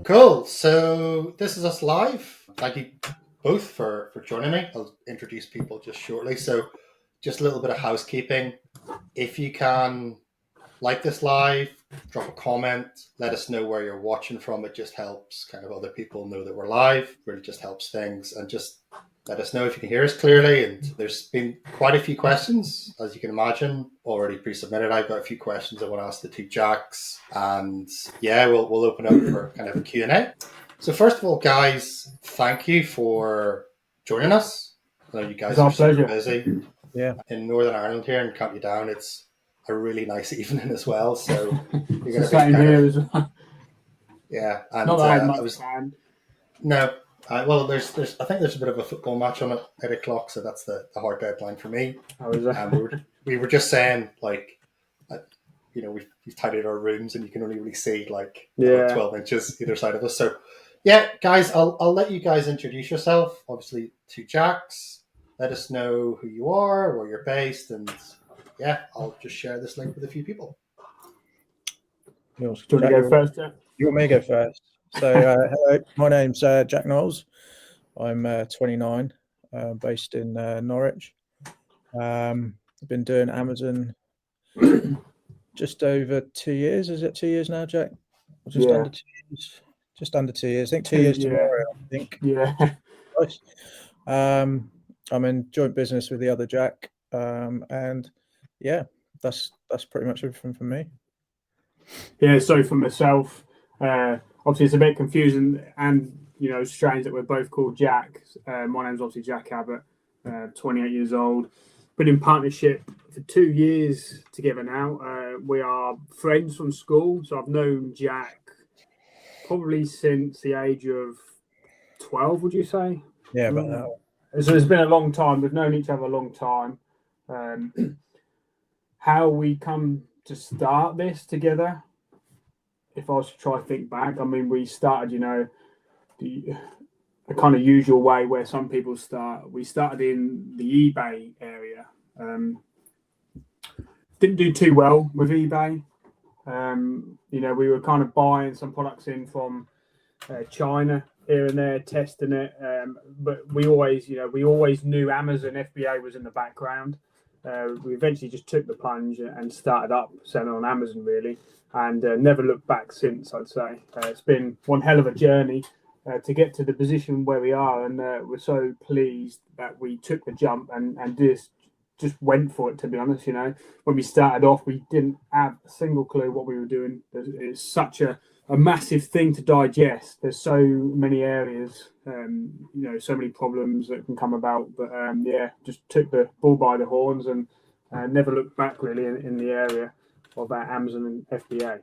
Cool. So this is us live. Thank you both for joining me. I'll introduce people just shortly. So just a little bit of housekeeping. If you can like this live, drop a comment, let us know where you're watching from. It just helps kind of other people know that we're live. Really just helps things. And just let us know if you can hear us clearly. And there's been quite a few questions, as you can imagine, already pre-submitted. I've got a few questions I want to ask the two Jacks. And yeah, we'll open up for kind of a Q&A. So first of all, guys, thank you for joining us. I know you guys are super busy. Yeah. In Northern Ireland here in County Down, it's a really nice evening as well. So you're going to be kind here as well. Yeah, and not that I was planned. No, well, there's I think there's a bit of a football match on at 8 o'clock, so that's the hard deadline for me. How is that? We were just saying, like, we've tidied our rooms, and you can only really see like 12 inches either side of us. So, yeah, guys, I'll let you guys introduce yourself. Obviously, two Jacks. Let us know who you are, where you're based, and yeah, I'll just share this link with a few people. Do you want to go first, Jack? You want me to go first? So, hello, my name's Jack Knowles. I'm 29, based in Norwich. I've been doing Amazon just over 2 years. Is it 2 years now, Jack? Just under 2 years. Just under 2 years. I think 2 years tomorrow. I think. Yeah. Nice. I'm in joint business with the other Jack, and yeah, that's pretty much everything from me. Yeah. So for myself, obviously it's a bit confusing and strange that we're both called Jack. My name's obviously Jack Abbott, 28 years old. Been in partnership for 2 years together now. We are friends from school, so I've known Jack probably since the age of 12. Would you say? Yeah, about that. So it's been a long time. We've known each other a long time. How we come to start this together, if I was to try to think back, I mean, we started, the kind of usual way where some people start. We started in the eBay area. Didn't do too well with eBay. We were kind of buying some products in from China here and there, testing it, but we always knew Amazon FBA was in the background. We eventually just took the plunge and started up selling on Amazon, really, and never looked back since. I'd say it's been one hell of a journey to get to the position where we are, and we're so pleased that we took the jump and just went for it. To be honest, when we started off, we didn't have a single clue what we were doing. It's such a massive thing to digest. There's so many areas, so many problems that can come about. But just took the bull by the horns and never looked back really in the area of Amazon and FBA.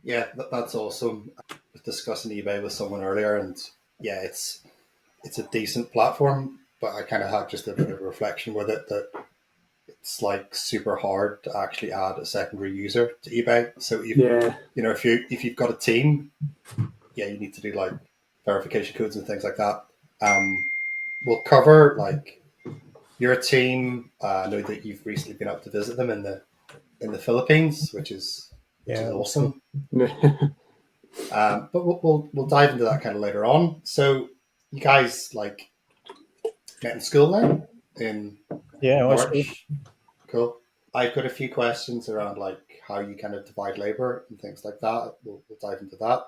Yeah, that's awesome. I was discussing eBay with someone earlier, and yeah, it's a decent platform, but I kind of had just a bit of a reflection with it that it's like super hard to actually add a secondary user to eBay. So if you've got a team, you need to do like verification codes and things like that. We'll cover like your team. I know that you've recently been up to visit them in the Philippines, which is awesome. But we'll dive into that kind of later on. So you guys like met in school then in March? Cool. I've got a few questions around like how you kind of divide labor and things like that. We'll dive into that.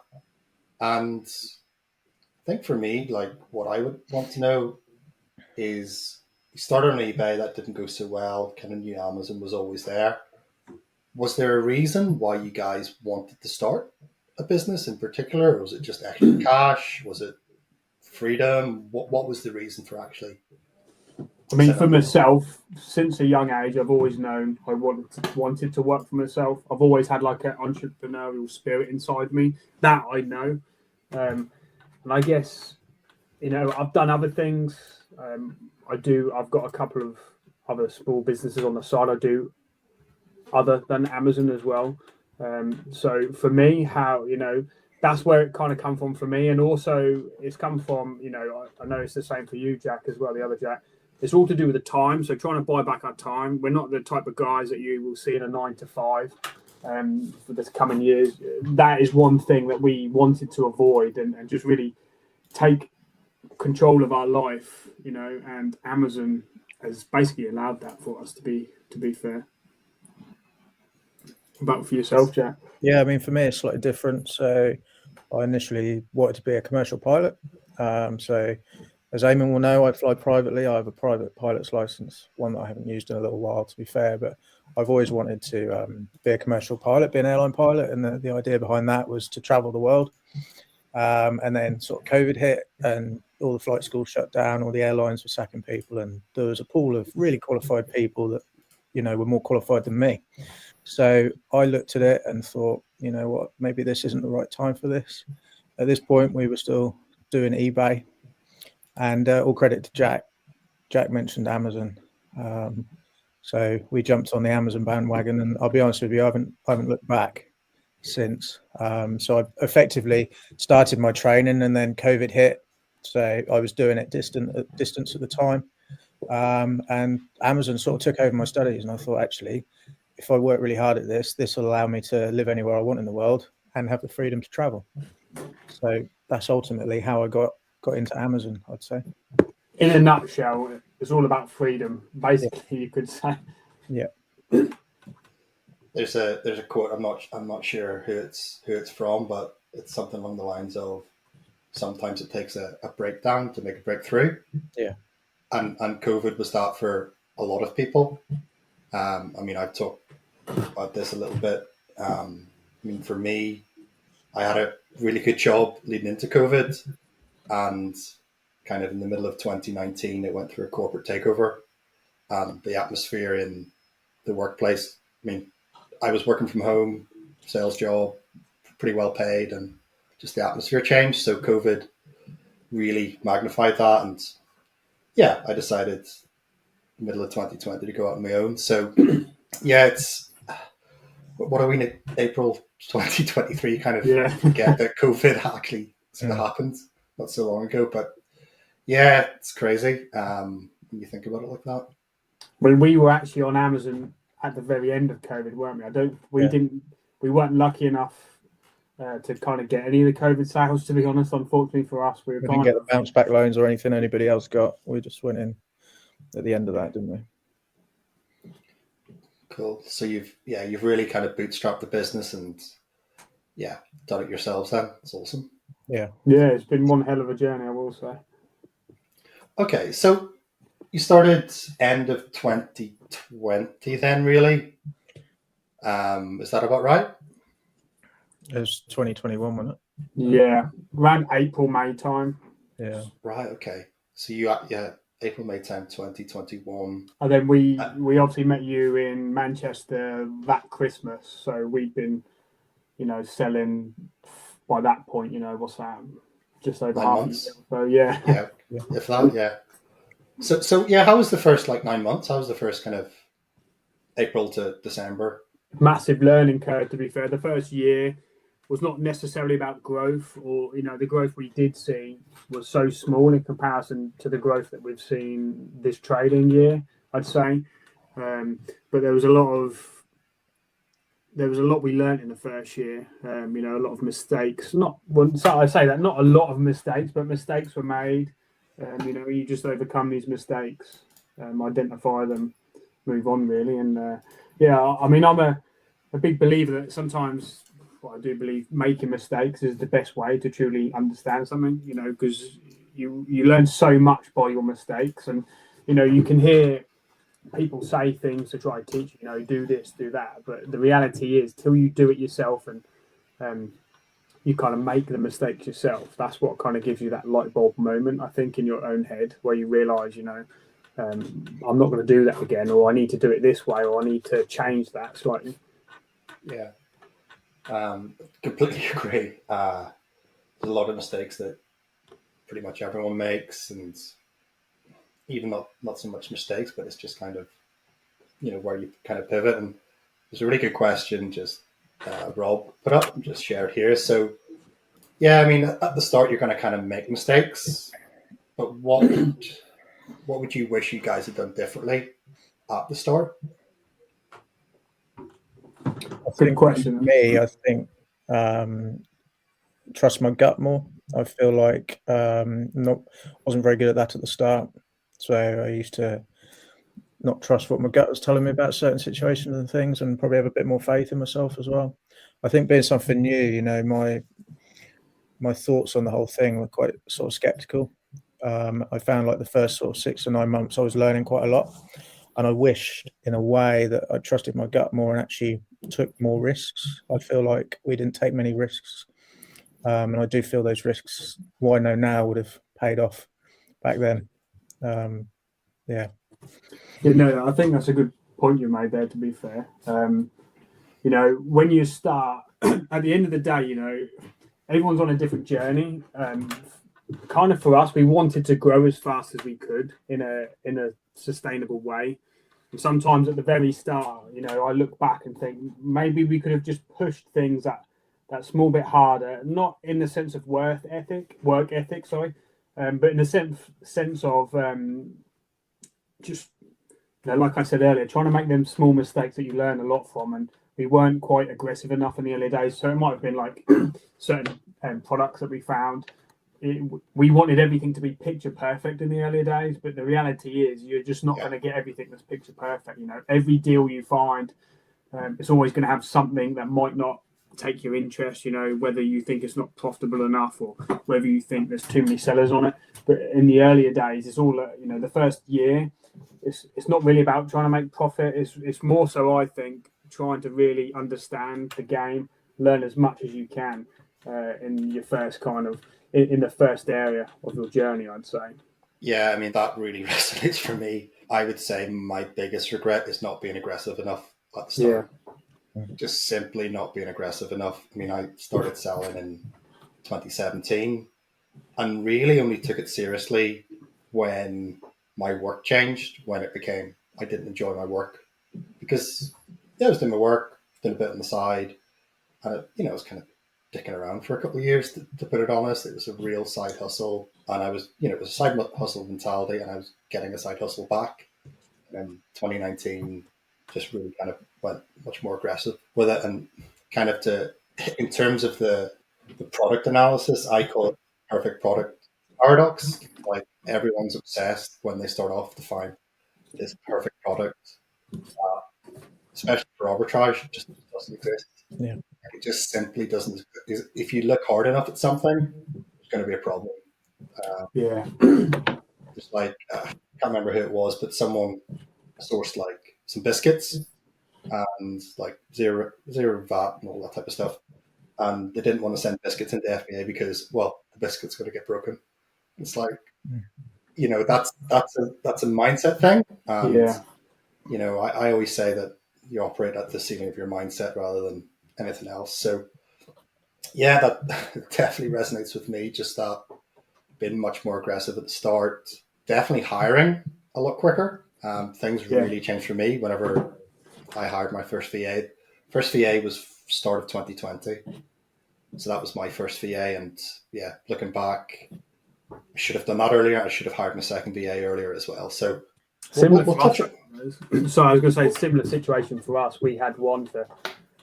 And I think for me, like what I would want to know is you started on eBay, that didn't go so well, kind of knew Amazon was always there. Was there a reason why you guys wanted to start a business in particular? Or was it just extra cash? Was it freedom? What was the reason for actually? I mean, for myself, since a young age, I've always known I wanted to work for myself. I've always had like an entrepreneurial spirit inside me. That I know. And I guess, I've done other things. I've got a couple of other small businesses on the side I do other than Amazon as well. So for me, how, that's where it kind of come from for me. And also it's come from, I know it's the same for you, Jack, as well, the other Jack. It's all to do with the time. So trying to buy back our time. We're not the type of guys that you will see in a 9 to 5. for this coming years. That is one thing that we wanted to avoid, and just really take control of our life, and Amazon has basically allowed that for us, to be fair. But for yourself, Jack? Yeah, I mean, for me, it's slightly different. So I initially wanted to be a commercial pilot. So as Eamon will know, I fly privately. I have a private pilot's license, one that I haven't used in a little while, to be fair, but I've always wanted to be a commercial pilot, be an airline pilot. And the idea behind that was to travel the world. And then sort of COVID hit and all the flight schools shut down, all the airlines were sacking people. And there was a pool of really qualified people that, were more qualified than me. So I looked at it and thought, you know what, maybe this isn't the right time for this. At this point, we were still doing eBay, and all credit to Jack. Jack mentioned Amazon. So we jumped on the Amazon bandwagon, and I'll be honest with you, I haven't looked back since. So I effectively started my training, and then COVID hit. So I was doing it distance at the time. And Amazon sort of took over my studies, and I thought, actually, if I work really hard at this will allow me to live anywhere I want in the world and have the freedom to travel. So that's ultimately how I got into Amazon, I'd say. In a nutshell, it's all about freedom, basically, you could say. Yeah. There's a quote, I'm not sure who it's from, but it's something along the lines of, sometimes it takes a breakdown to make a breakthrough. Yeah. And COVID was that for a lot of people. I mean, I've talked about this a little bit. I mean, for me, I had a really good job leading into COVID, and kind of in the middle of 2019, it went through a corporate takeover, and the atmosphere in the workplace. I mean, I was working from home, sales job, pretty well paid, and just the atmosphere changed. So COVID really magnified that, and yeah, I decided middle of 2020 to go out on my own. So yeah, it's, what are we in April 2023? Kind of forget that COVID actually sort of happened not so long ago. But yeah, it's crazy when you think about it like that. Well, we were actually on Amazon at the very end of COVID, weren't we? We weren't lucky enough to kind of get any of the COVID sales, to be honest. Unfortunately for us, we didn't get the bounce back loans or anything anybody else got. We just went in at the end of that, didn't we? Cool. So you've really kind of bootstrapped the business and done it yourselves then. It's awesome. Yeah, it's been one hell of a journey, I will say. Okay, so you started end of 2020 then, really? Is that about right? It was 2021, wasn't it? Yeah, around April, May time. Yeah. Right, okay. So April, May time, 2021. And then we obviously met you in Manchester that Christmas. So we'd been, selling by that point, what's that? Just over 9 months. So yeah. Yeah. If that, yeah. So yeah, how was the first 9 months? How was the first kind of April to December? Massive learning curve, to be fair. The first year was not necessarily about growth, or the growth we did see was so small in comparison to the growth that we've seen this trading year, I'd say. But there was a lot we learned in the first year. A lot of mistakes. I say that not a lot of mistakes, but mistakes were made. You just overcome these mistakes, identify them, move on, really. And I mean, I'm a big believer that sometimes, I do believe making mistakes is the best way to truly understand something, because you learn so much by your mistakes. And, you can hear people say things to try to teach you, do this, do that. But the reality is, till you do it yourself and you kind of make the mistakes yourself, that's what kind of gives you that light bulb moment, I think, in your own head, where you realise, I'm not going to do that again, or I need to do it this way, or I need to change that slightly. Yeah. Completely agree. There's a lot of mistakes that pretty much everyone makes, and even not so much mistakes, but it's just kind of, where you kind of pivot. And there's a really good question just Rob put up and just shared here. So yeah, I mean, at the start you're going to kind of make mistakes, but what would you wish you guys had done differently at the start? I Good question. For me, I think trust my gut more. I feel like wasn't very good at that at the start, so I used to not trust what my gut was telling me about certain situations and things, and probably have a bit more faith in myself as well. I think being something new, you know, my thoughts on the whole thing were quite sort of skeptical. I found like the first sort of 6 to 9 months I was learning quite a lot, and I wished in a way that I trusted my gut more and actually took more risks. I feel like we didn't take many risks, and I do feel those risks, what I know now, would have paid off back then. Yeah. You know, I think that's a good point you made there, to be fair. You know, when you start, at the end of the day, you know, everyone's on a different journey. Kind of for us, we wanted to grow as fast as we could in a sustainable way. And sometimes at the very start, you know, I look back and think maybe we could have just pushed things that small bit harder, not in the sense of work ethic, sorry, but in the sense of just, you know, like I said earlier, trying to make them small mistakes that you learn a lot from. And we weren't quite aggressive enough in the early days, so it might have been like certain products that we found. We wanted everything to be picture perfect in the earlier days, but the reality is you're just not going to get everything that's picture perfect. You know, every deal you find, it's always going to have something that might not take your interest. You know, whether you think it's not profitable enough or whether you think there's too many sellers on it. But in the earlier days, it's all you know. The first year, it's not really about trying to make profit. It's more so, I think, trying to really understand the game, learn as much as you can in your first kind of in the first area of your journey, I'd say. Yeah, I mean, that really resonates for me. I would say my biggest regret is not being aggressive enough at the start. Yeah. Just simply not being aggressive enough. I mean, I started selling in 2017 and really only took it seriously when my work changed, when it became, I didn't enjoy my work because I was doing my work, doing a bit on the side, and it, you know, I was kind of dicking around for a couple of years, to put it honest. It was a real side hustle, and I was, you know, it was a side hustle mentality, and I was getting a side hustle back. And 2019 just really kind of went much more aggressive with it, and kind of in terms of the product analysis, I call it perfect product paradox. Like everyone's obsessed when they start off to find this perfect product, especially for arbitrage, it just doesn't exist. Yeah. It just simply doesn't. If you look hard enough at something, there's going to be a problem. Yeah. Just like I can't remember who it was, but someone sourced like some biscuits and like zero VAT and all that type of stuff, and they didn't want to send biscuits into FBA because, well, the biscuit's going to get broken. It's like, you know, that's a mindset thing, and Yeah. you know, I always say that you operate at the ceiling of your mindset rather than anything else. So yeah, that definitely resonates with me. Just that being much more aggressive at the start, definitely hiring a lot quicker. Things really changed for me whenever I hired my first VA. First VA was start of 2020. So that was my first VA. And yeah, looking back, I should have done that earlier. I should have hired my second VA earlier as well. So we'll touch it. So I was going to say, similar situation for us. We had one for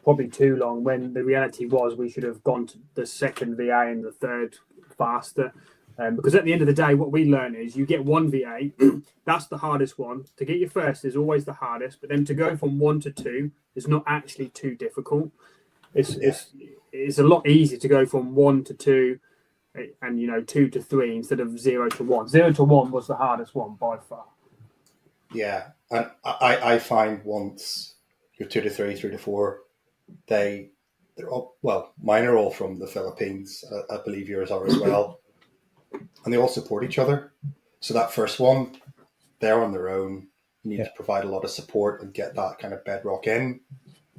probably too long, when the reality was we should have gone to the second VA and the third faster. Because at the end of the day, what we learn is you get one VA, that's the hardest one. To get your first is always the hardest, but then to go from 1 to 2 is not actually too difficult. It's a lot easier to go from 1 to 2 and, you know, 2 to 3 instead of 0 to 1. 0 to 1 was the hardest one by far. Yeah, and I find once you're 2 to 3, 3 to 4, they're all, well, mine are all from the Philippines. I believe yours are as well. And they all support each other. So that first one, they're on their own. You need to provide a lot of support and get that kind of bedrock in.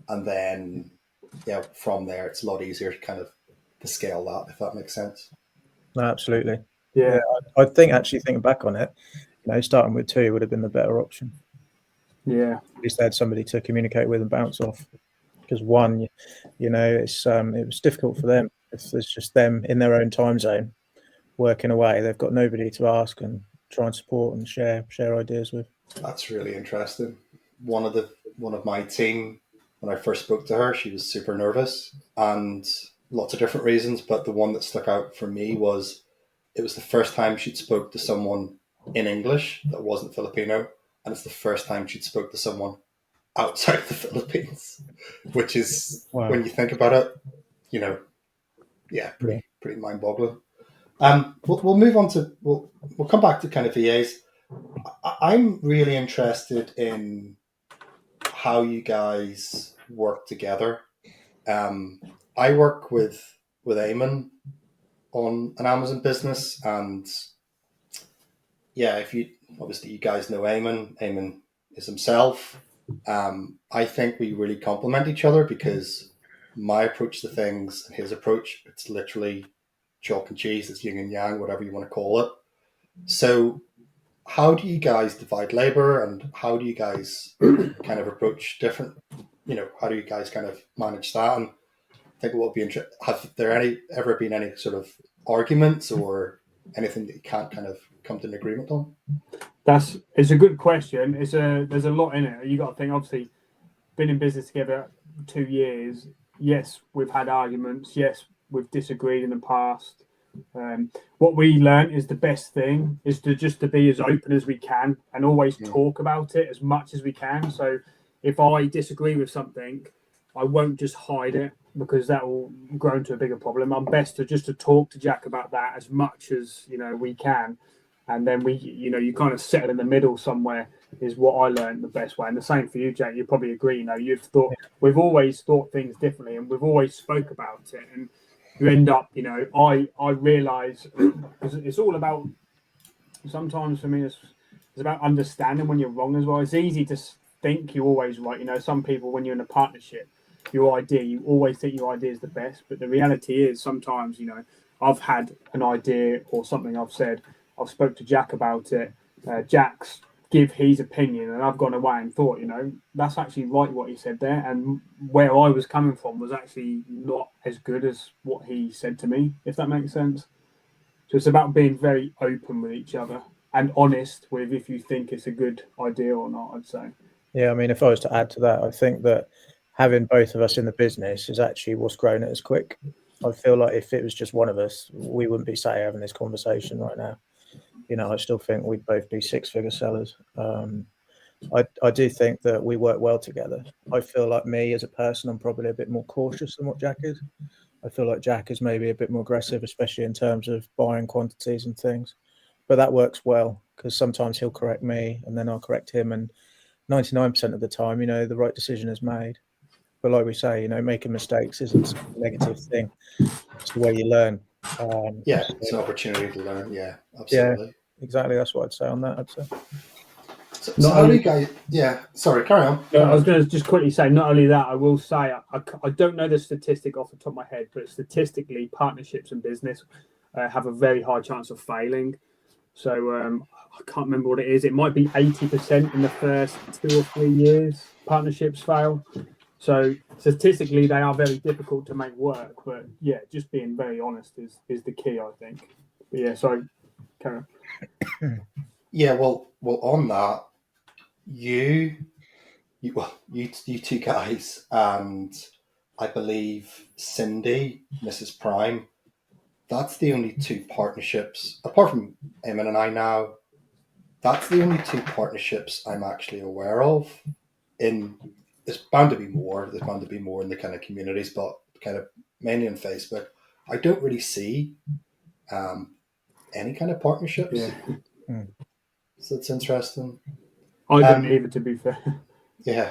And then, yeah, from there, it's a lot easier to kind of to scale that, if that makes sense. No, absolutely. Yeah. I think actually thinking back on it, you know, starting with 2 would have been the better option. Yeah. At least they had somebody to communicate with and bounce off. Because 1, you know, it's it was difficult for them. If there's just them in their own time zone working away, they've got nobody to ask and try and support and share ideas with. That's really interesting. One of my team, when I first spoke to her, she was super nervous, and lots of different reasons. But the one that stuck out for me was it was the first time she'd spoke to someone in English that wasn't Filipino, and it's the first time she'd spoke to someone outside of the Philippines, which is, Wow. when you think about it, pretty mind-boggling. We'll move on to we'll come back to kind of VAs. I'm really interested in how you guys work together. I work with Eamon on an Amazon business, and if you guys know Eamon. Eamon is himself. I think we really complement each other because my approach to things and his approach, it's literally chalk and cheese. It's yin and yang, whatever you want to call it. So how do you guys divide labor, and how do you guys kind of approach different, how do you guys kind of manage that? And I think what would be interesting, have there ever been any sort of arguments or anything that you can't kind of come to an agreement on? It's a good question. There's a lot in it. You got to think, obviously, been in business together 2 years. Yes, we've had arguments. Yes, we've disagreed in the past. What we learned is the best thing is to be as open as we can and always talk about it as much as we can. So if I disagree with something, I won't just hide it because that will grow into a bigger problem. I'm best to talk to Jack about that as much as we can, and then you kind of settle in the middle somewhere is what I learned the best way. And the same for you, Jack. You probably agree. We've always thought things differently, and we've always spoke about it, and you end up, I realize because it's all about, sometimes for me, it's about understanding when you're wrong as well. It's easy to think you're always right. Some people, when you're in a partnership, you always think your idea is the best. But the reality is sometimes, I've had an idea or something I've said, I've spoke to Jack about it. Jack's give his opinion, and I've gone away and thought, that's actually right what he said there, and where I was coming from was actually not as good as what he said to me, if that makes sense. So it's about being very open with each other and honest with if you think it's a good idea or not, I'd say. Yeah, I mean, if I was to add to that, I think that having both of us in the business is actually what's grown it as quick. I feel like if it was just one of us, we wouldn't be sat here having this conversation right now. I still think we'd both be six-figure sellers. I do think that we work well together. I feel like me as a person, I'm probably a bit more cautious than what Jack is. I feel like Jack is maybe a bit more aggressive, especially in terms of buying quantities and things. But that works well because sometimes he'll correct me and then I'll correct him. And 99% of the time, the right decision is made. But like we say, making mistakes isn't a negative thing. It's the way you learn. It's an opportunity to learn. Yeah, absolutely. Yeah, exactly. That's what I'd say on that, I'd say. So how do you guys? Yeah, sorry, carry on. I was going to just quickly say, not only that, I will say, I don't know the statistic off the top of my head, but statistically, partnerships and business have a very high chance of failing. So I can't remember what it is. It might be 80% in the first 2 or 3 years. Partnerships fail. So statistically, they are very difficult to make work. But yeah, just being very honest is the key, I think. But yeah, sorry, Karen. Yeah, well, on that, you two guys, and I believe Cindy, Mrs. Prime, that's the only 2 partnerships, apart from Eamon and I now, that's the only 2 partnerships I'm actually aware of. There's bound to be more. There's bound to be more in the kind of communities, but kind of mainly on Facebook. I don't really see any kind of partnerships. Yeah. So it's interesting. I don't either, to be fair. Yeah.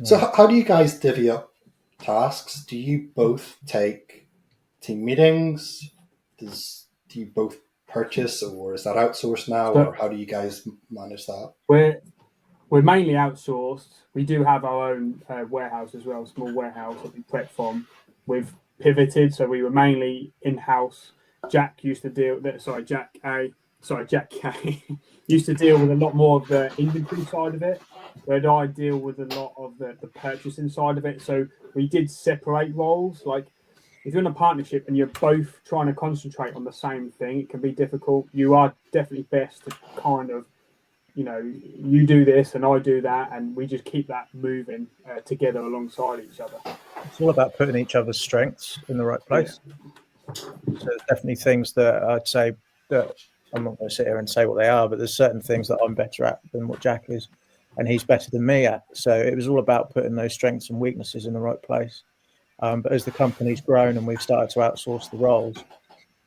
So how do you guys divvy up tasks? Do you both take team meetings? Do you both purchase, or is that outsourced now, or how do you guys manage that? We're mainly outsourced. We do have our own warehouse as well, a small warehouse that we prep from. We've pivoted, so we were mainly in-house. Jack K used to deal with a lot more of the inventory side of it, where I deal with a lot of the purchasing side of it. So we did separate roles. Like if you're in a partnership and you're both trying to concentrate on the same thing, it can be difficult. You are definitely best to kind of you do this and I do that, and we just keep that moving together alongside each other. It's all about putting each other's strengths in the right place. So there's definitely things that I'd say that I'm not going to sit here and say what they are, but there's certain things that I'm better at than what Jack is, and he's better than me at. So it was all about putting those strengths and weaknesses in the right place. But as the company's grown and we've started to outsource the roles,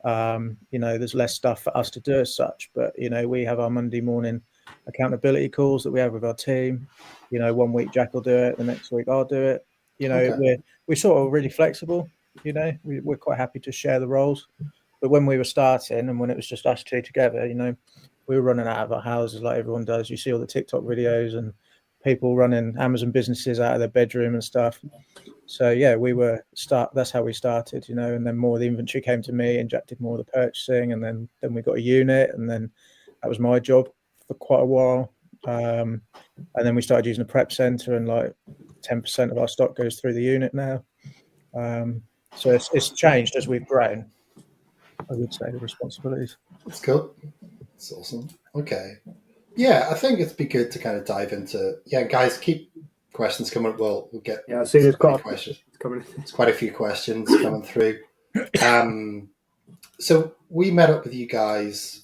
there's less stuff for us to do as such. But, we have our Monday morning accountability calls that we have with our team. 1 week Jack will do it, the next week I'll do it. We're sort of really flexible. We're quite happy to share the roles. But when we were starting and when it was just us two together, we were running out of our houses like everyone does. You see all the TikTok videos and people running Amazon businesses out of their bedroom and stuff. So yeah, that's how we started, and then more of the inventory came to me and Jack did more of the purchasing, and then we got a unit, and then that was my job for quite a while. And then we started using a prep center, and like 10% of our stock goes through the unit now. So it's changed as we've grown, I would say, the responsibilities. That's cool. That's awesome. Okay. Yeah, I think it'd be good to kind of dive into. Yeah, guys, keep questions coming. We'll get. Yeah, I see there's quite questions coming. There's quite a few questions coming through. So we met up with you guys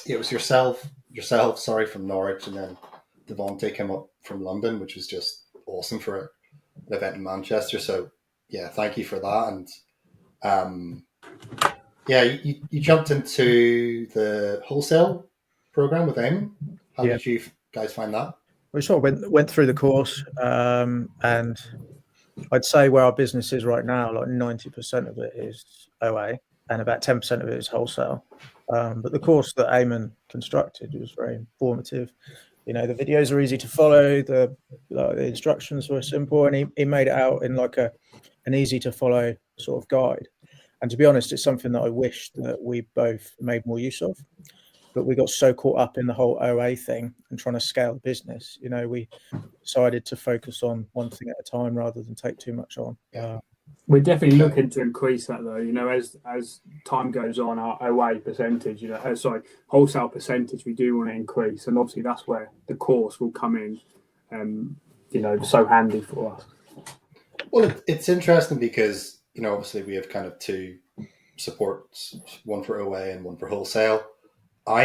it was yourself, from Norwich, and then Devontae came up from London, which was just awesome for an event in Manchester. So yeah, thank you for that. And you jumped into the wholesale program with AIM. How did you guys find that? We sort of went through the course, and I'd say where our business is right now, like 90% of it is OA, and about 10% of it is wholesale. But the course that Eamon constructed was very informative. The videos are easy to follow. The instructions were simple, and he made it out in like an easy to follow sort of guide. And to be honest, it's something that I wish that we both made more use of. But we got so caught up in the whole OA thing and trying to scale the business. We decided to focus on one thing at a time rather than take too much on. We're definitely looking to increase that, though. As time goes on, our OA percentage, wholesale percentage, we do want to increase, and obviously that's where the course will come in. So handy for us. Well, it's interesting because obviously we have kind of two supports, one for OA and one for wholesale. My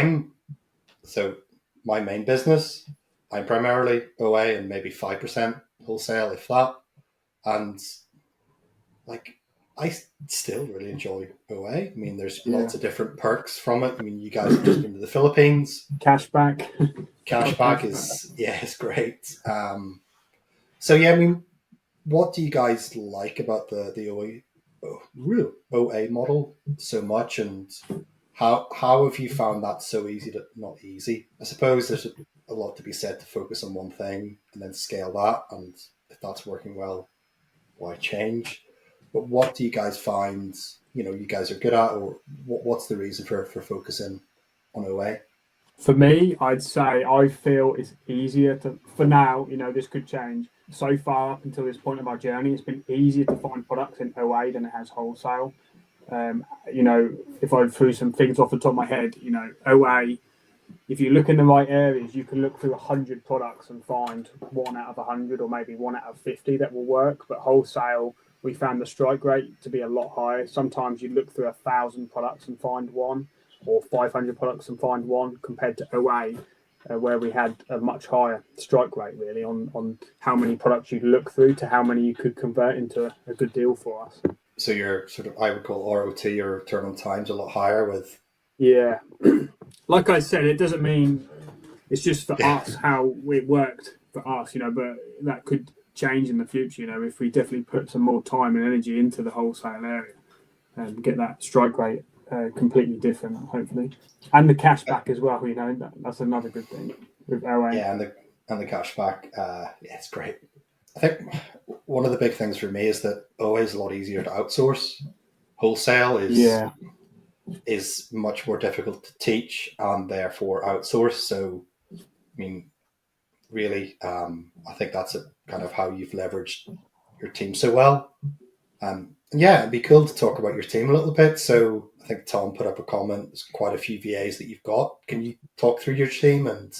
main business, I'm primarily OA and maybe 5% wholesale, if that. And I still really enjoy OA. I mean, there's lots of different perks from it. I mean, you guys have just been to the Philippines. Cashback is great. What do you guys like about the OA model so much, and how have you found that so easy to not easy? I suppose there's a lot to be said to focus on one thing and then scale that, and if that's working well, why change? But what do you guys find you guys are good at, or what's the reason for focusing on OA? For me, I'd say I feel it's easier for now, this could change. So far up until this point of my journey, it's been easier to find products in OA than it has wholesale. If I threw some things off the top of my head, OA, if you look in the right areas, you can look through 100 products and find 1 out of 100 or maybe 1 out of 50 that will work. But wholesale, we found the strike rate to be a lot higher. Sometimes you look through 1,000 products and find 1, or 500 products and find 1, compared to OA, where we had a much higher strike rate, really, on how many products you'd look through to how many you could convert into a good deal for us. So your sort of, I would call ROT, or return on time's a lot higher with... Yeah. Like I said, it doesn't mean it's just for us how it worked for us, but that could change in the future, if we definitely put some more time and energy into the wholesale area and get that strike rate completely different, hopefully. And the cashback as well, that's another good thing with OA. Yeah, and the cashback, it's great. I think one of the big things for me is that OA is a lot easier to outsource. Wholesale is much more difficult to teach and therefore outsource. So, I mean, really, I think that's kind of how you've leveraged your team so well. It'd be cool to talk about your team a little bit. So I I think Tom put up a comment. There's quite a few VAs that you've got. Can you talk through your team and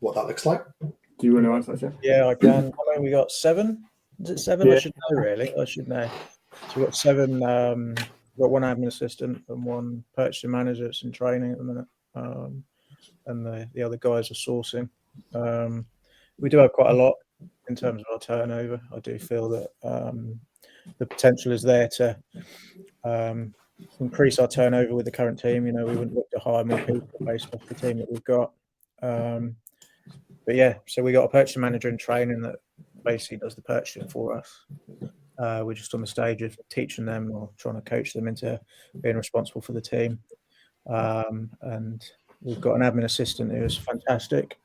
what that looks like? Do you want to answer that, Jeff? Yeah, I can. How many we got? 7? Is it 7? Yeah. I should know, really. I should know. So we've got 7. We've got 1 admin assistant and 1 purchasing manager that's in training at the minute. And the other guys are sourcing. We do have quite a lot in terms of our turnover. I do feel that the potential is there to increase our turnover with the current team. We wouldn't look to hire more people based off the team that we've got. But yeah, so we got a purchasing manager in training that basically does the purchasing for us. We're just on the stage of teaching them or trying to coach them into being responsible for the team. And we've got an admin assistant who's fantastic,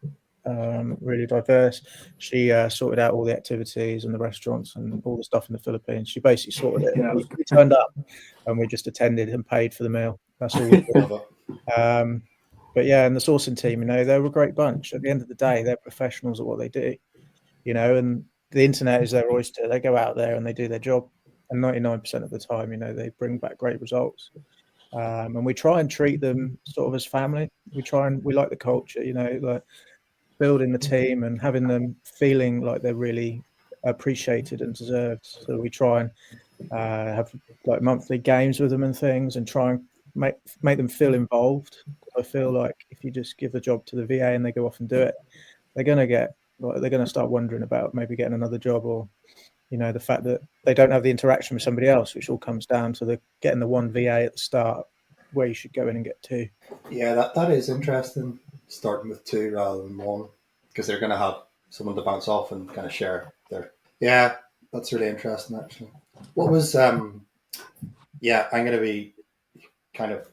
really diverse. She sorted out all the activities and the restaurants and all the stuff in the Philippines. She basically sorted it. Yeah, We turned up and we just attended and paid for the meal. That's all we did. But yeah, and the sourcing team, they're a great bunch. At the end of the day, they're professionals at what they do, and the internet is their oyster. They go out there and they do their job, and 99% of the time, they bring back great results. And we try and treat them sort of as family. We like the culture, like building the team and having them feeling like they're really appreciated and deserved. So we try and have like monthly games with them and things, and try and make them feel involved. I feel like if you just give the job to the VA and they go off and do it, they're going to start wondering about maybe getting another job, or the fact that they don't have the interaction with somebody else, which all comes down to getting the one VA at the start where you should go in and get 2. Yeah, that is interesting, starting with 2 rather than 1, because they're going to have someone to bounce off and kind of share their. Yeah, that's really interesting, actually. What was I'm going to be kind of,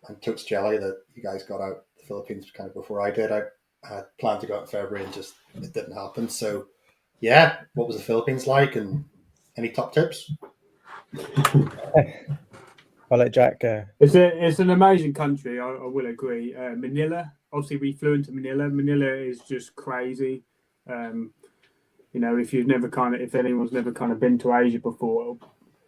I'm totes jelly that you guys got out the Philippines kind of before I did. I had planned to go out in February and just it didn't happen. So yeah, what was the Philippines like, and any top tips? I'll let Jack. It's an amazing country. I will agree. Manila, obviously, we flew into Manila. Manila is just crazy. If anyone's never kind of been to Asia before,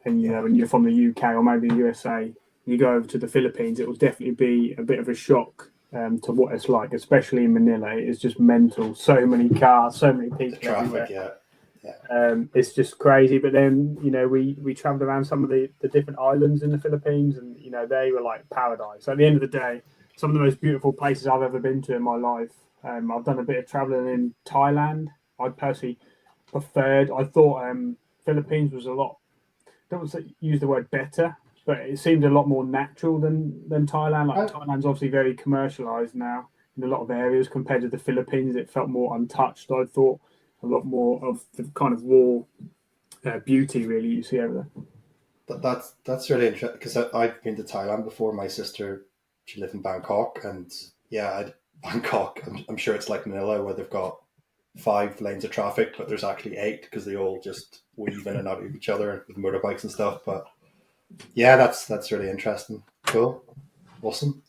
and and you're from the UK or maybe the USA, you go over to the Philippines, it will definitely be a bit of a shock to what it's like, especially in Manila. It's just mental. So many cars, so many people. The traffic, everywhere. It's just crazy. But then we traveled around some of the different islands in the Philippines, and they were like paradise. So at the end of the day, some of the most beautiful places I've ever been to in my life. I've done a bit of traveling in Thailand. I personally preferred. I thought Philippines was a lot. Don't want to use the word better, but it seemed a lot more natural than Thailand. Thailand's obviously very commercialized now in a lot of areas compared to the Philippines. It felt more untouched. I thought a lot more of the kind of raw beauty really you see over there. That's really interesting, because I've been to Thailand before. My sister, she lived in Bangkok, and Bangkok. I'm sure it's like Manila, where they've got 5 lanes of traffic, but there's actually 8 because they all just weave in and out of each other with motorbikes and stuff. But yeah, that's really interesting. Cool, awesome.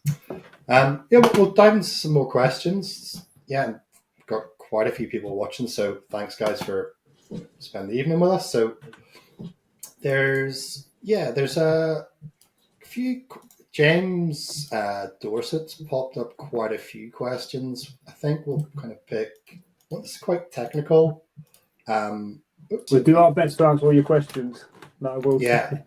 We'll dive into some more questions. Yeah, we've got quite a few people watching, so thanks guys for spending the evening with us. So there's a few. James Dorset's popped up quite a few questions. I think we'll kind of pick. Well, this is quite technical. We'll do our best to answer all your questions. That I will. Yeah.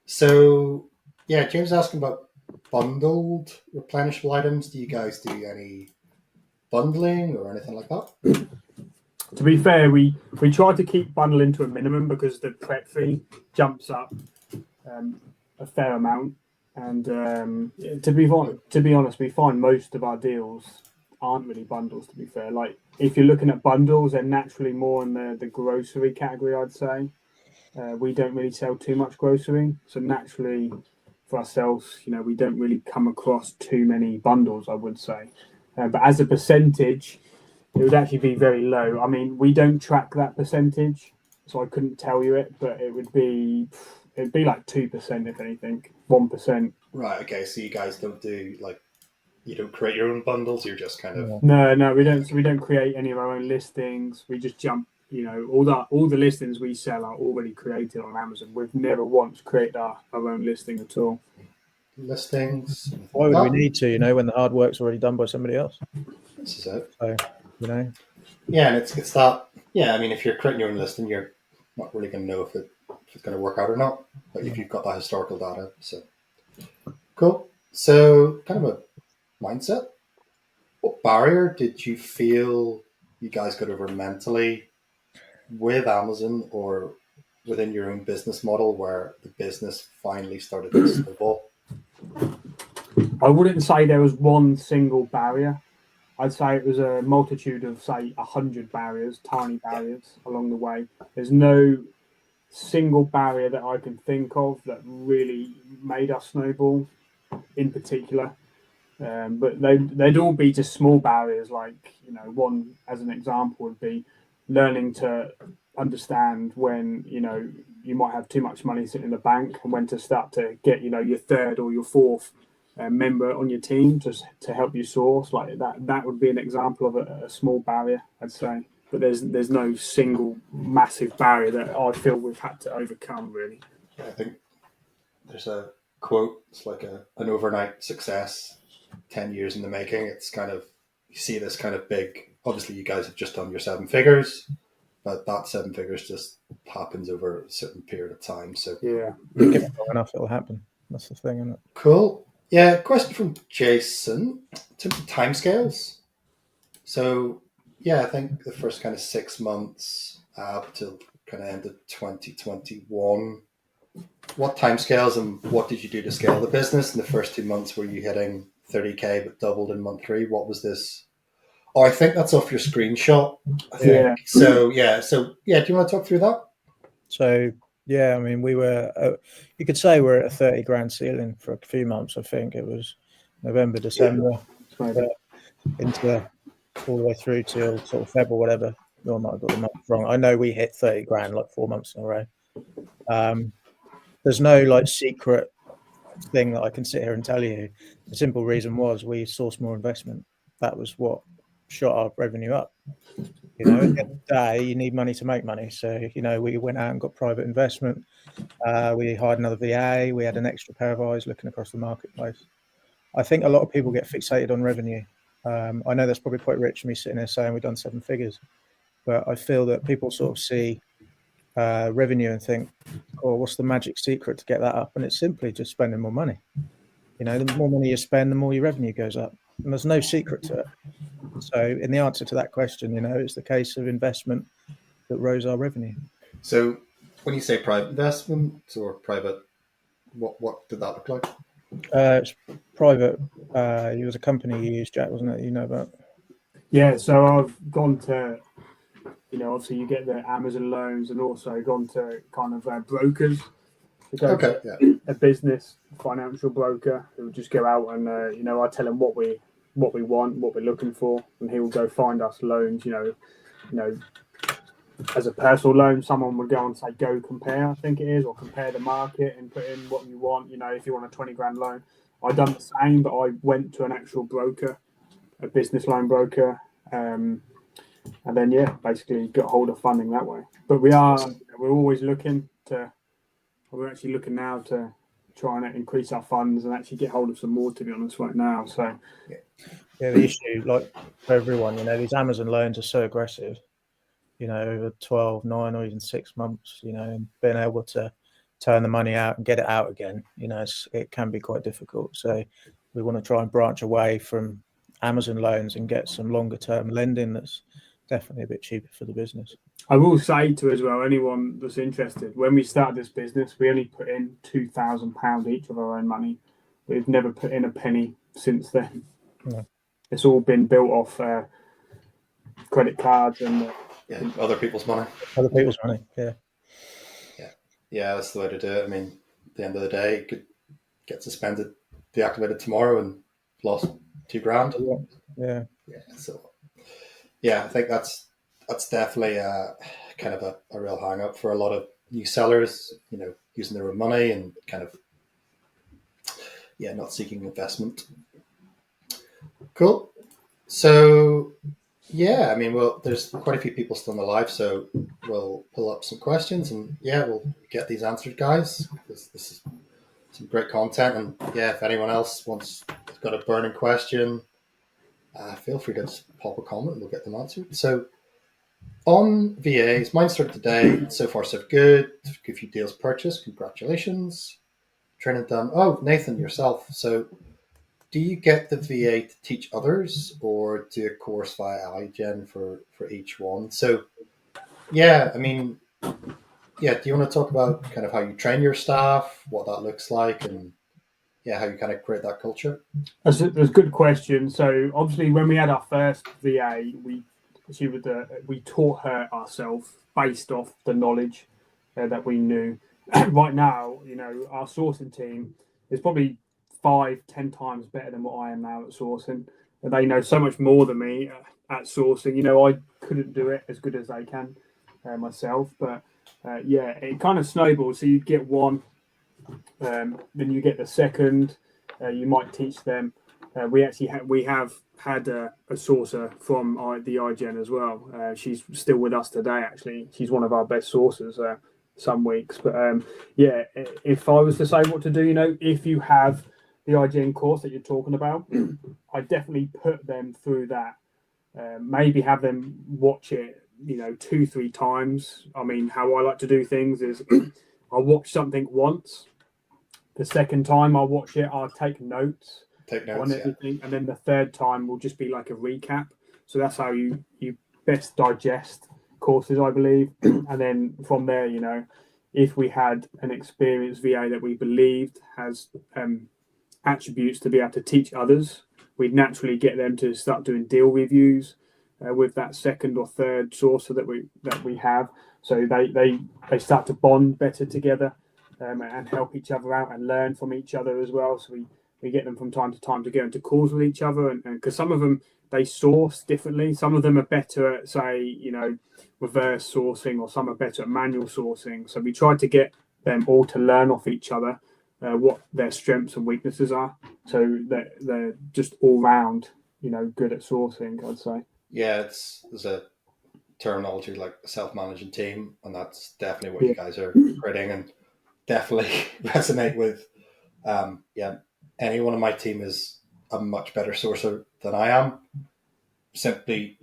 So, James is asking about bundled replenishable items. Do you guys do any bundling or anything like that? To be fair, we try to keep bundling to a minimum because the prep fee jumps up a fair amount. And to be honest, we find most of our deals aren't really bundles, to be fair. Like, if you're looking at bundles, they're naturally more in the grocery category, I'd say. We don't really sell too much grocery, so naturally for ourselves, we don't really come across too many bundles, I would say. But as a percentage, it would actually be very low. I mean, we don't track that percentage, so I couldn't tell you it, but it'd be like 2%, if anything, 1%. Right. Okay. So you guys don't do you don't create your own bundles. You're just kind of no, we don't. So we don't create any of our own listings. We just jump all the listings we sell are already created on Amazon. We've never once created our own listing at all. Listings. Why would we need to, when the hard work's already done by somebody else? This is it. So, Yeah, and it's that. Yeah, I mean, if you're creating your own listing, you're not really going to know if it's going to work out or not. But if you've got that historical data, so cool. So, kind of a mindset. What barrier did you feel you guys got over mentally with Amazon or within your own business model where the business finally started to snowball? I wouldn't say there was one single barrier. I'd say it was a multitude of, say, 100 barriers, tiny barriers along the way. There's no single barrier that I can think of that really made us snowball in particular. But they'd all be just small barriers. Like, one as an example would be learning to understand when, you might have too much money sitting in the bank and when to start to get, your third or your fourth member on your team just to help you source. Like that would be an example of a small barrier, I'd say. But there's no single massive barrier that I feel we've had to overcome, really. I think there's a quote, it's like an overnight success, 10 years in the making. It's kind of, you see this kind of big, obviously you guys have just done your 7 figures, but that 7 figures just happens over a certain period of time. So yeah, give it long enough, it'll happen. That's the thing, isn't it? Cool. Yeah, question from Jason. In terms of timescales. So yeah, I think the first kind of 6 months up till kind of end of 2021. What timescales and what did you do to scale the business in the first 2 months? Were you hitting 30K but doubled in month 3? What was this? Oh, I think that's off your screenshot. I think. Yeah. So do you want to talk through that? So yeah, I mean, we were, you could say we're at a 30 grand ceiling for a few months. I think it was November, December, into all the way through till sort of Feb or whatever. No, I might have got the month wrong. I know we hit 30 grand like 4 months in a row. There's no like secret thing that I can sit here and tell you. The simple reason was we sourced more investment. That was what shot our revenue up. At the end of the day, you need money to make money. So, we went out and got private investment. We hired another VA. We had an extra pair of eyes looking across the marketplace. I think a lot of people get fixated on revenue. I know that's probably quite rich for me sitting there saying we've done 7 figures, but I feel that people sort of see revenue and think, oh, what's the magic secret to get that up? And it's simply just spending more money. The more money you spend, the more your revenue goes up. And there's no secret to it. So in the answer to that question, it's the case of investment that rose our revenue. So when you say private investment or private, what did that look like? It's private. It was a company you used, Jack, wasn't it? You know about? Yeah, so I've gone to, obviously you get the Amazon loans and also gone to kind of brokers. A business financial broker who would just go out and, I tell him what we want, what we're looking for, and he will go find us loans, as a personal loan, someone would go and say, go compare, I think it is, or compare the market and put in what you want, if you want a 20 grand loan. I've done the same, but I went to an actual broker, a business loan broker, and then, basically got hold of funding that way. But we're always looking to, we're actually looking now to try and increase our funds and actually get hold of some more, to be honest, right now. So, the issue, like for everyone, these Amazon loans are so aggressive, over 12, 9 or even 6 months, and being able to turn the money out and get it out again, it can be quite difficult. So we want to try and branch away from Amazon loans and get some longer term lending that's definitely a bit cheaper for the business. I will say to as well, anyone that's interested, when we started this business, we only put in £2,000 each of our own money. We've never put in a penny since then. No. It's all been built off credit cards and other people's money. Other people's money, yeah, that's the way to do it. I mean, at the end of the day, you could get suspended, deactivated tomorrow, and lost $2,000. Yeah. So, I think that's definitely kind of a real hang up for a lot of new sellers. Using their own money and kind of not seeking investment. Cool. So Yeah, I mean, well, there's quite a few people still alive, so we'll pull up some questions and yeah, we'll get these answered, guys. This is some great content, and yeah, if anyone else has got a burning question, feel free to just pop a comment and we'll get them answered. So on VAs, mine started today. So far, so good. A few deals purchased. Congratulations. Training done. Oh, Nathan, yourself. So do you get the VA to teach others or do a course via iGen for each one? So yeah, I mean, yeah, do you want to talk about kind of how you train your staff, what that looks like, and yeah, how you kind of create that culture? That's a good question. So obviously, when we had our first VA, we taught her ourselves based off the knowledge that we knew. Right now, our sourcing team is probably 5, 10 times better than what I am now at sourcing. And they know so much more than me at sourcing. I couldn't do it as good as they can myself, but yeah, it kind of snowballs. So you get one, then you get the second. You might teach them. We have had a sourcer from the iGen as well. She's still with us today. Actually, she's one of our best sourcers. Some weeks, but yeah, if I was to say what to do, if you have the iGen course that you're talking about, I definitely put them through that. Maybe have them watch it, 2, 3 times. I mean, how I like to do things is I'll watch something once. The second time I'll watch it, I'll take notes on everything, and then the third time will just be like a recap. So that's how you best digest courses, I believe. And then from there, if we had an experienced VA that we believed has attributes to be able to teach others, we'd naturally get them to start doing deal reviews with that second or third sourcer that we have. So they start to bond better together. And help each other out and learn from each other as well. So we get them from time to time to go into calls with each other, and because some of them they source differently. Some of them are better at, say, reverse sourcing, or some are better at manual sourcing. So we try to get them all to learn off each other what their strengths and weaknesses are, so that they're just all round, good at sourcing, I'd say. Yeah, there's a terminology like self-managing team, and that's definitely what you guys are creating, and definitely resonate with. Yeah, anyone on my team is a much better sourcer than I am. Simply,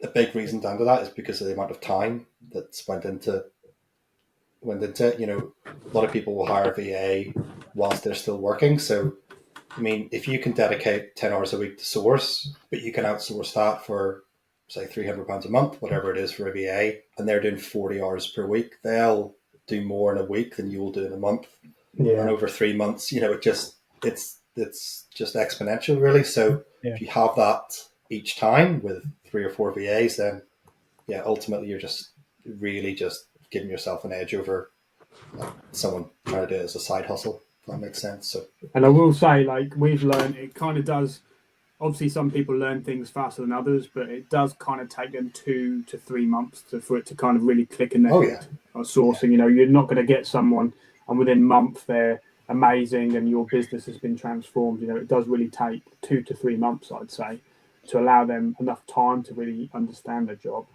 a big reason down to that is because of the amount of time that's went into it. A lot of people will hire a VA whilst they're still working. So, I mean, if you can dedicate 10 hours a week to source, but you can outsource that for, say, £300 a month, whatever it is for a VA, and they're doing 40 hours per week, they'll do more in a week than you will do in a month. Yeah. And over 3 months, it's just exponential, really. So if you have that each time with 3 or 4 VAs, then yeah, ultimately you're just really just giving yourself an edge over someone trying to do it as a side hustle. If that makes sense. So, and I will say, like, we've learned, it kind of does. Obviously, some people learn things faster than others, but it does kind of take them 2 to 3 months for it to kind of really click in their head. Or sourcing, you're not going to get someone and within a month they're amazing and your business has been transformed. It does really take 2 to 3 months, I'd say, to allow them enough time to really understand their job.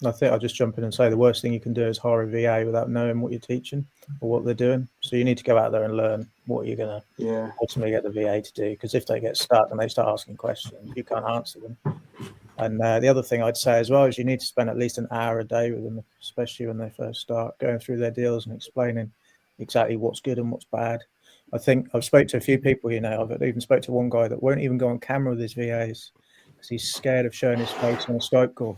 I think I'll just jump in and say the worst thing you can do is hire a VA without knowing what you're teaching or what they're doing. So you need to go out there and learn what you're going to ultimately get the VA to do. Because if they get stuck and they start asking questions, you can't answer them. And the other thing I'd say as well is you need to spend at least an hour a day with them, especially when they first start, going through their deals and explaining exactly what's good and what's bad. I think I've spoke to a few people, I've even spoke to one guy that won't even go on camera with his VAs because he's scared of showing his face on a Skype call.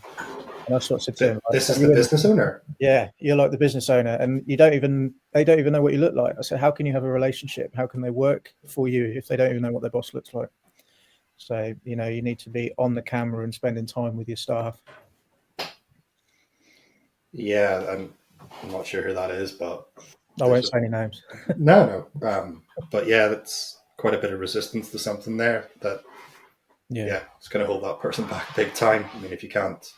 And I sort of said to him, "This is the business owner." Yeah, you're like the business owner, and they don't even know what you look like. I said, how can you have a relationship? How can they work for you if they don't even know what their boss looks like? So you need to be on the camera and spending time with your staff. Yeah, I'm not sure who that is, but I won't say any names. No. But yeah, that's quite a bit of resistance to something there. That it's going to hold that person back big time. I mean, if you can't.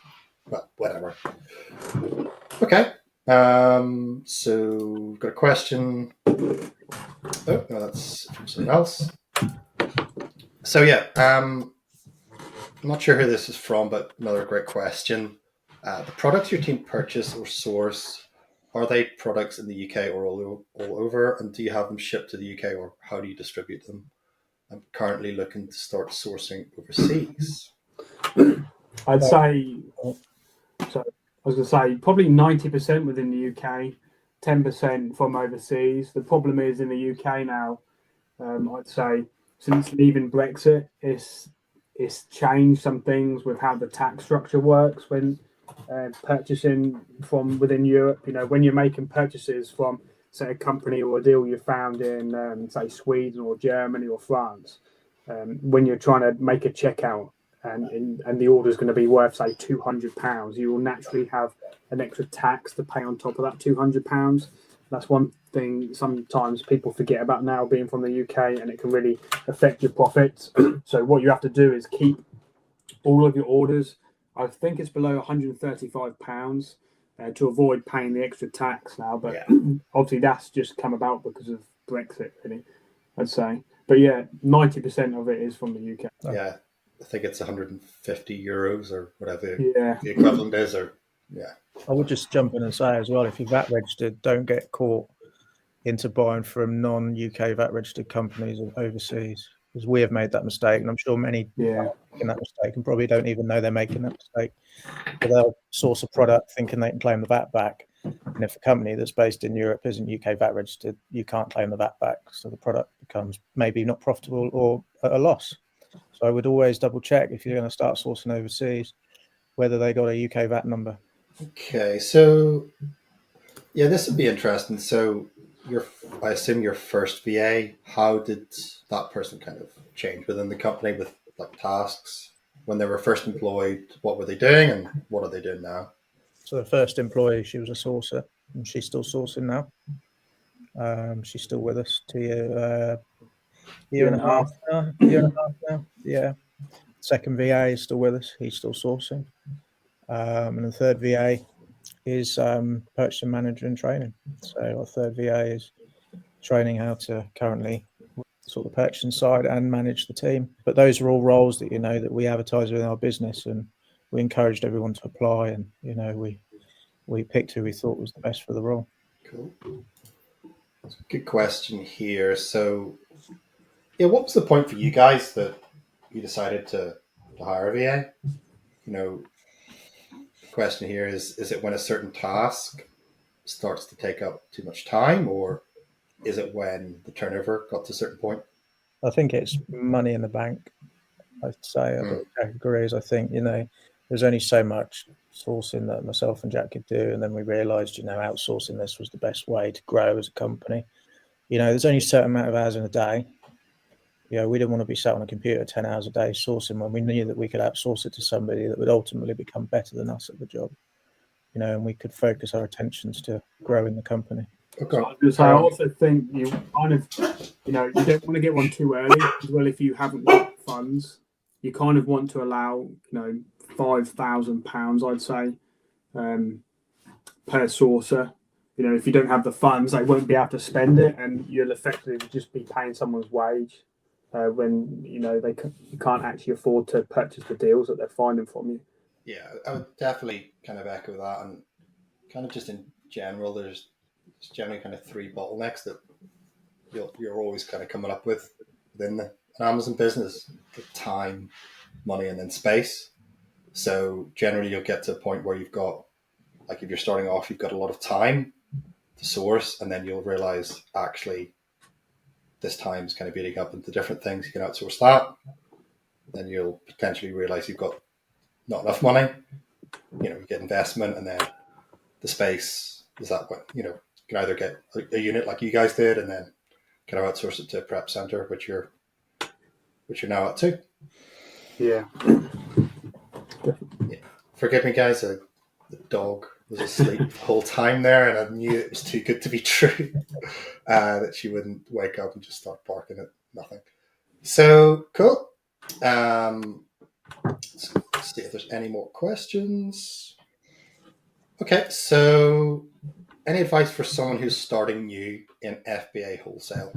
Well, whatever. Okay. So we've got a question. Oh, no, that's from someone else. So yeah, I'm not sure who this is from, but another great question. The products your team purchase or source, are they products in the UK or all over? And do you have them shipped to the UK, or how do you distribute them? I'm currently looking to start sourcing overseas. I'd say, so I was going to say probably 90% within the UK, 10% from overseas. The problem is in the UK now, I'd say since leaving Brexit, it's changed some things with how the tax structure works when purchasing from within Europe. You know, when you're making purchases from, say, a company or a deal you found in, say, Sweden or Germany or France, when you're trying to make a checkout and the order is going to be worth, say, £200, you will naturally have an extra tax to pay on top of that £200. That's one thing sometimes people forget about now, being from the UK, and it can really affect your profits. So what you have to do is keep all of your orders, I think it's below £135, to avoid paying the extra tax now. But obviously that's just come about because of Brexit, really, I'd say. But yeah, 90% of it is from the UK. Yeah, I think it's 150 euros or whatever Yeah. the equivalent is, or yeah. I would just jump in and say as well, if you're VAT registered, don't get caught into buying from non-UK VAT registered companies overseas, because we have made that mistake, and I'm sure many are making that mistake and probably don't even know they're making that mistake. But they'll source a product thinking they can claim the VAT back, and if a company that's based in Europe isn't UK VAT registered, you can't claim the VAT back, so the product becomes maybe not profitable or at a loss. So I would always double check if you're going to start sourcing overseas whether they got a UK VAT number. Okay, so yeah, this would be interesting. So I assume your first VA, how did that person kind of change within the company with like tasks? When they were first employed, what were they doing and what are they doing now? So the first employee, she was a sourcer, and she's still sourcing now. She's still with us. Year and a half now. Yeah. Second VA is still with us. He's still sourcing. And the third VA is purchasing manager and training. So our third VA is training how to currently sort of purchasing side and manage the team. But those are all roles that, you know, that we advertise within our business, and we encouraged everyone to apply, and, you know, we picked who we thought was the best for the role. Cool. Good question here. So yeah, what was the point for you guys that you decided to hire a VA? You know, the question here is it when a certain task starts to take up too much time, or is it when the turnover got to a certain point? I think it's money in the bank. I'd say Jack agrees. I think, you know, there's only so much sourcing that myself and Jack could do, and then we realised, you know, outsourcing this was the best way to grow as a company. You know, there's only a certain amount of hours in a day. You know, we didn't want to be sat on a computer 10 hours a day sourcing when we knew that we could outsource it to somebody that would ultimately become better than us at the job. You know, and we could focus our attentions to growing the company. Okay. So I also think you kind of, you know, you don't want to get one too early as well. If you haven't got funds, you kind of want to allow, you know, £5,000, I'd say, per sourcer. You know, if you don't have the funds, they won't be able to spend it, and you'll effectively just be paying someone's wage when, you know, you can't actually afford to purchase the deals that they're finding from you. Yeah, I would definitely kind of echo that, and kind of just in general, there's generally kind of three bottlenecks that you're always kind of coming up with within an Amazon business: the time, money, and then space. So generally, you'll get to a point where you've got, like, if you're starting off, you've got a lot of time to source, and then you'll realize actually this time is kind of beating up into different things. You can outsource that. Then you'll potentially realize you've got not enough money. You know, you get investment, and then the space is that what, you know, you can either get a unit like you guys did and then kind of outsource it to a prep center, which you're now up to. Yeah. Forgive me, guys. The dog was asleep the whole time there, and I knew it was too good to be true that she wouldn't wake up and just start barking at nothing. So cool. Let's see if there's any more questions. Okay, so any advice for someone who's starting new in FBA wholesale?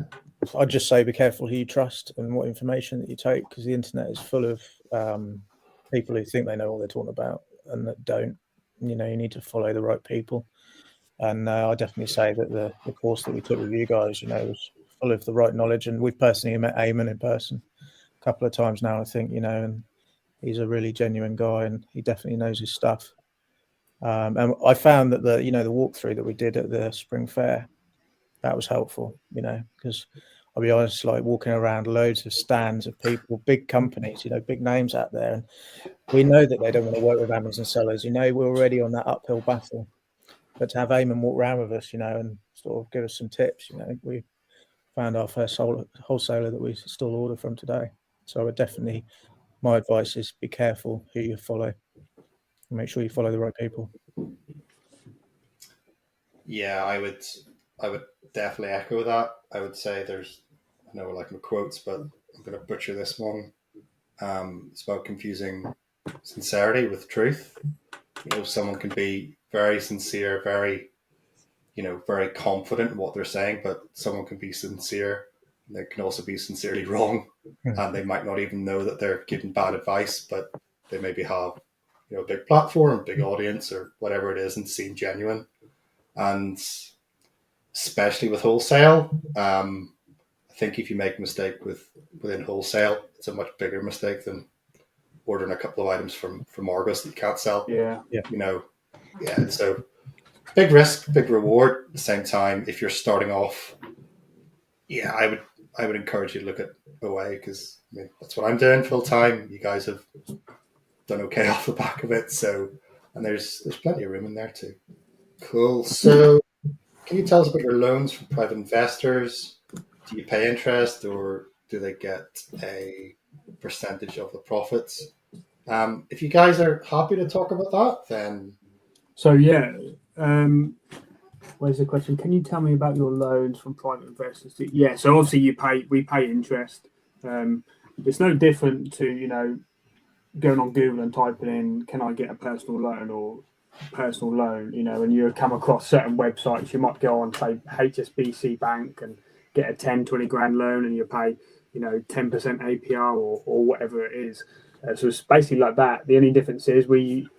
I'd just say be careful who you trust and what information that you take, because the internet is full of people who think they know what they're talking about and that don't. You know, you need to follow the right people. And I definitely say that the course that we took with you guys, you know, was full of the right knowledge. And we've personally met Eamon in person a couple of times now, I think, you know, and he's a really genuine guy and he definitely knows his stuff. And I found that the walkthrough that we did at the spring fair, that was helpful, you know, because I'll be honest, like walking around loads of stands of people, big companies, you know, big names out there. And we know that they don't want to work with Amazon sellers. You know, we're already on that uphill battle. But to have Eamon walk around with us, you know, and sort of give us some tips, you know, we found our first wholesaler that we still order from today. So definitely, my advice is be careful who you follow. Make sure you follow the right people. Yeah, I would definitely echo that. I would say I know I like my quotes, but I'm going to butcher this one. It's about confusing sincerity with truth. You know, someone can be very sincere, very, you know, very confident in what they're saying, but someone can be sincere. They can also be sincerely wrong, and they might not even know that they're giving bad advice, but they maybe have, you know, a big platform, big audience, or whatever it is, and seem genuine. And especially with wholesale, I think if you make a mistake within wholesale, it's a much bigger mistake than ordering a couple of items from Argos that you can't sell. Yeah. You know, yeah. So big risk, big reward. At the same time, if you're starting off, yeah, I would encourage you to look at OA because I mean that's what I'm doing full time. You guys have done okay off the back of it, so and there's plenty of room in there too. Cool. So, can you tell us about your loans from private investors? Do you pay interest, or do they get a percentage of the profits? If you guys are happy to talk about that, then So yeah, where's the question? Can you tell me about your loans from private investors? Yeah, so obviously we pay interest. It's no different to, you know, going on Google and typing in, can I get a personal loan or personal loan, you know, and you come across certain websites, you might go on, say, HSBC Bank and get a 10, 20 grand loan and you pay, you know, 10% APR or whatever it is. So it's basically like that. The only difference is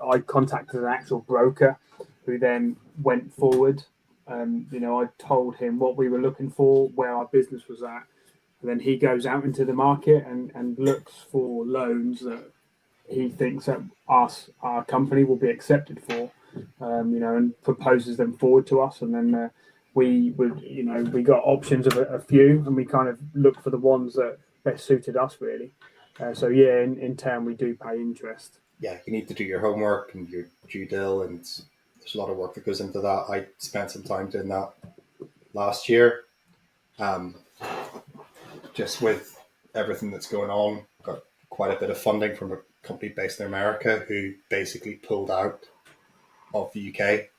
I contacted an actual broker who then went forward. You know, I told him what we were looking for, where our business was at, and then he goes out into the market and looks for loans that he thinks that our company will be accepted for, you know, and proposes them forward to us, and then we would, you know, we got options of a few, and we kind of look for the ones that best suited us, really. So yeah, in turn, we do pay interest. yeah, you need to do your homework and your due diligence, and there's a lot of work that goes into that. I spent some time doing that last year. Just with everything that's going on, got quite a bit of funding from a company based in America who basically pulled out of the UK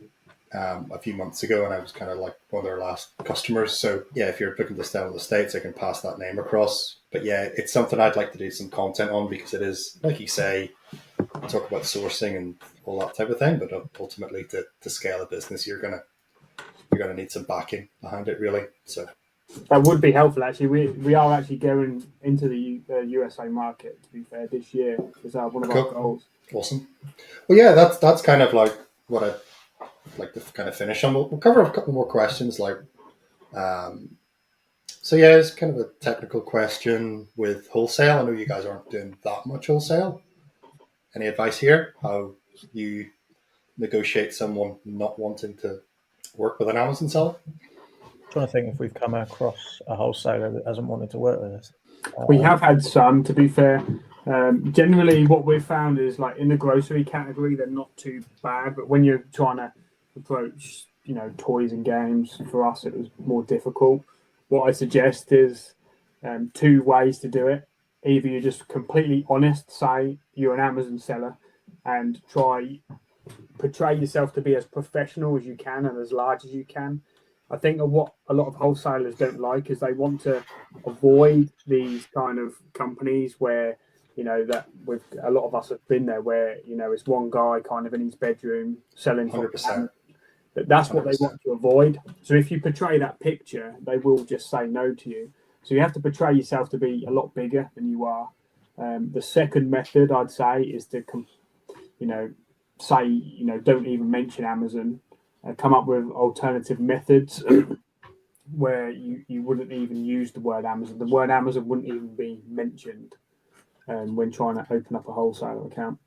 a few months ago, and I was kind of like one of their last customers. So yeah, if you're looking to sell in the States, I can pass that name across. But yeah, it's something I'd like to do some content on because it is, like you say, talk about sourcing and all that type of thing. But ultimately, to scale a business, you're gonna need some backing behind it, really. So that would be helpful. Actually, we are actually going into the USA market. To be fair, this year is one of our goals. Awesome. Well, yeah, that's kind of like what I'd like to kind of finish on. We'll cover a couple more questions. Like, so yeah, it's kind of a technical question with wholesale. I know you guys aren't doing that much wholesale. Any advice here? How you negotiate someone not wanting to work with an Amazon seller? I'm trying to think if we've come across a wholesaler that hasn't wanted to work with us. We have had some, to be fair. Generally, what we've found is like in the grocery category, they're not too bad. But when you're trying to approach, you know, toys and games, for us, it was more difficult. What I suggest is two ways to do it. Either you're just completely honest, say you're an Amazon seller, and portray yourself to be as professional as you can and as large as you can. I think what a lot of wholesalers don't like is they want to avoid these kind of companies where, you know, that with a lot of us have been there, where, you know, it's one guy kind of in his bedroom selling 100%. That's what they want to avoid. So if you portray that picture, they will just say no to you. So you have to portray yourself to be a lot bigger than you are. The second method I'd say is to, don't even mention Amazon. Come up with alternative methods where you wouldn't even use the word Amazon. The word Amazon wouldn't even be mentioned when trying to open up a wholesaler account.